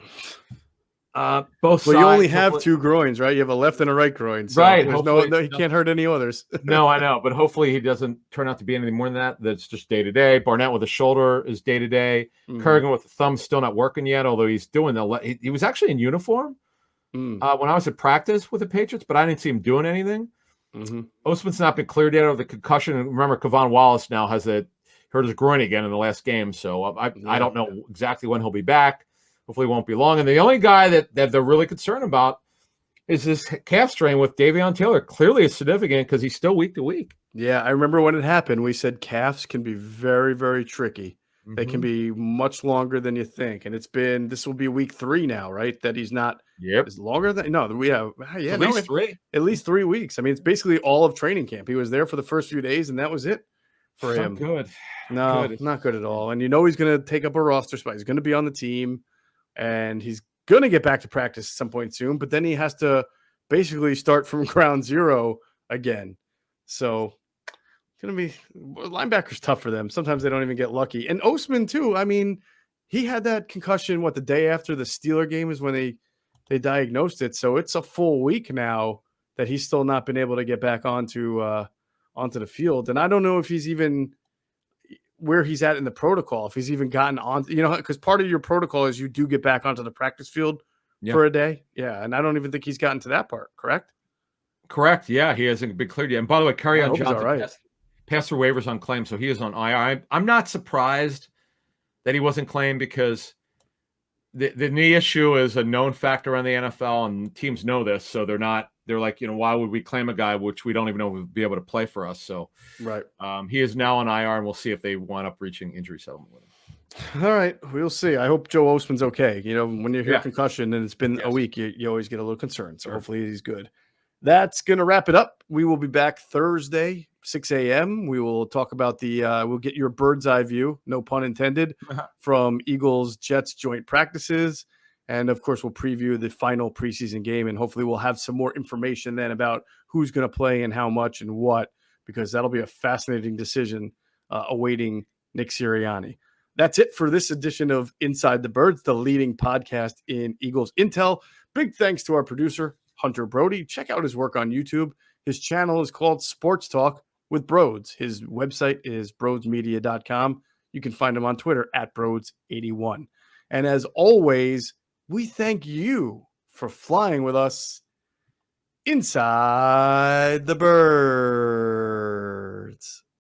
Both sides. You only have 2 groins, right? You have a left and a right groin. So right. He can't hurt any others. No, I know. But hopefully he doesn't turn out to be anything more than that. That's just day-to-day. Barnett with a shoulder is day-to-day. Kerrigan with the thumb still not working yet, although he's doing he was actually in uniform when I was at practice with the Patriots, but I didn't see him doing anything. Osman's not been cleared yet of the concussion. And remember, Kevon Wallace now has hurt his groin again in the last game. So I don't know exactly when he'll be back. Hopefully it won't be long. And the only guy that they're really concerned about is this calf strain with Davion Taylor. Clearly it's significant because he's still week to week. Yeah, I remember when it happened, we said calves can be very, very tricky. Mm-hmm. They can be much longer than you think. And this will be week 3 now, right? That he's not is longer than we have at least 3. At least 3 weeks. I mean, it's basically all of training camp. He was there for the first few days, and that was it for him. Good. No, not good at all. And he's going to take up a roster spot. He's going to be on the team, and he's going to get back to practice at some point soon. But then he has to basically start from ground zero again. So it's going to be linebacker's tough for them. Sometimes they don't even get lucky. And Osman too. I mean, he had that concussion. The day after the Steeler game is when they diagnosed it. So it's a full week now that he's still not been able to get back onto the field. And I don't know if he's even where he's at in the protocol, if he's even gotten on, because part of your protocol is you do get back onto the practice field for a day. Yeah. And I don't even think he's gotten to that part. Correct. Yeah. He hasn't been cleared yet. And by the way, Kerryon Johnson passed through waivers on claim. So he is on IR. I'm not surprised that he wasn't claimed because the knee issue is a known factor on the NFL and teams know this. So they're like, why would we claim a guy which we don't even know would be able to play for us? So right. He is now on IR, and we'll see if they wind up reaching injury settlement with him. All right. We'll see. I hope Joe Osman's okay. When you hear concussion and it's been a week, you always get a little concerned. So hopefully he's good. That's going to wrap it up. We will be back Thursday, 6 a.m. We will talk about we'll get your bird's eye view, no pun intended, from Eagles-Jets joint practices. And, of course, we'll preview the final preseason game, and hopefully we'll have some more information then about who's going to play and how much and what, because that'll be a fascinating decision awaiting Nick Sirianni. That's it for this edition of Inside the Birds, the leading podcast in Eagles Intel. Big thanks to our producer, Hunter Brody. Check out his work on YouTube. His channel is called Sports Talk with Broads. His website is broadsmedia.com. You can find him on Twitter at Broads81. And as always, we thank you for flying with us inside the bird.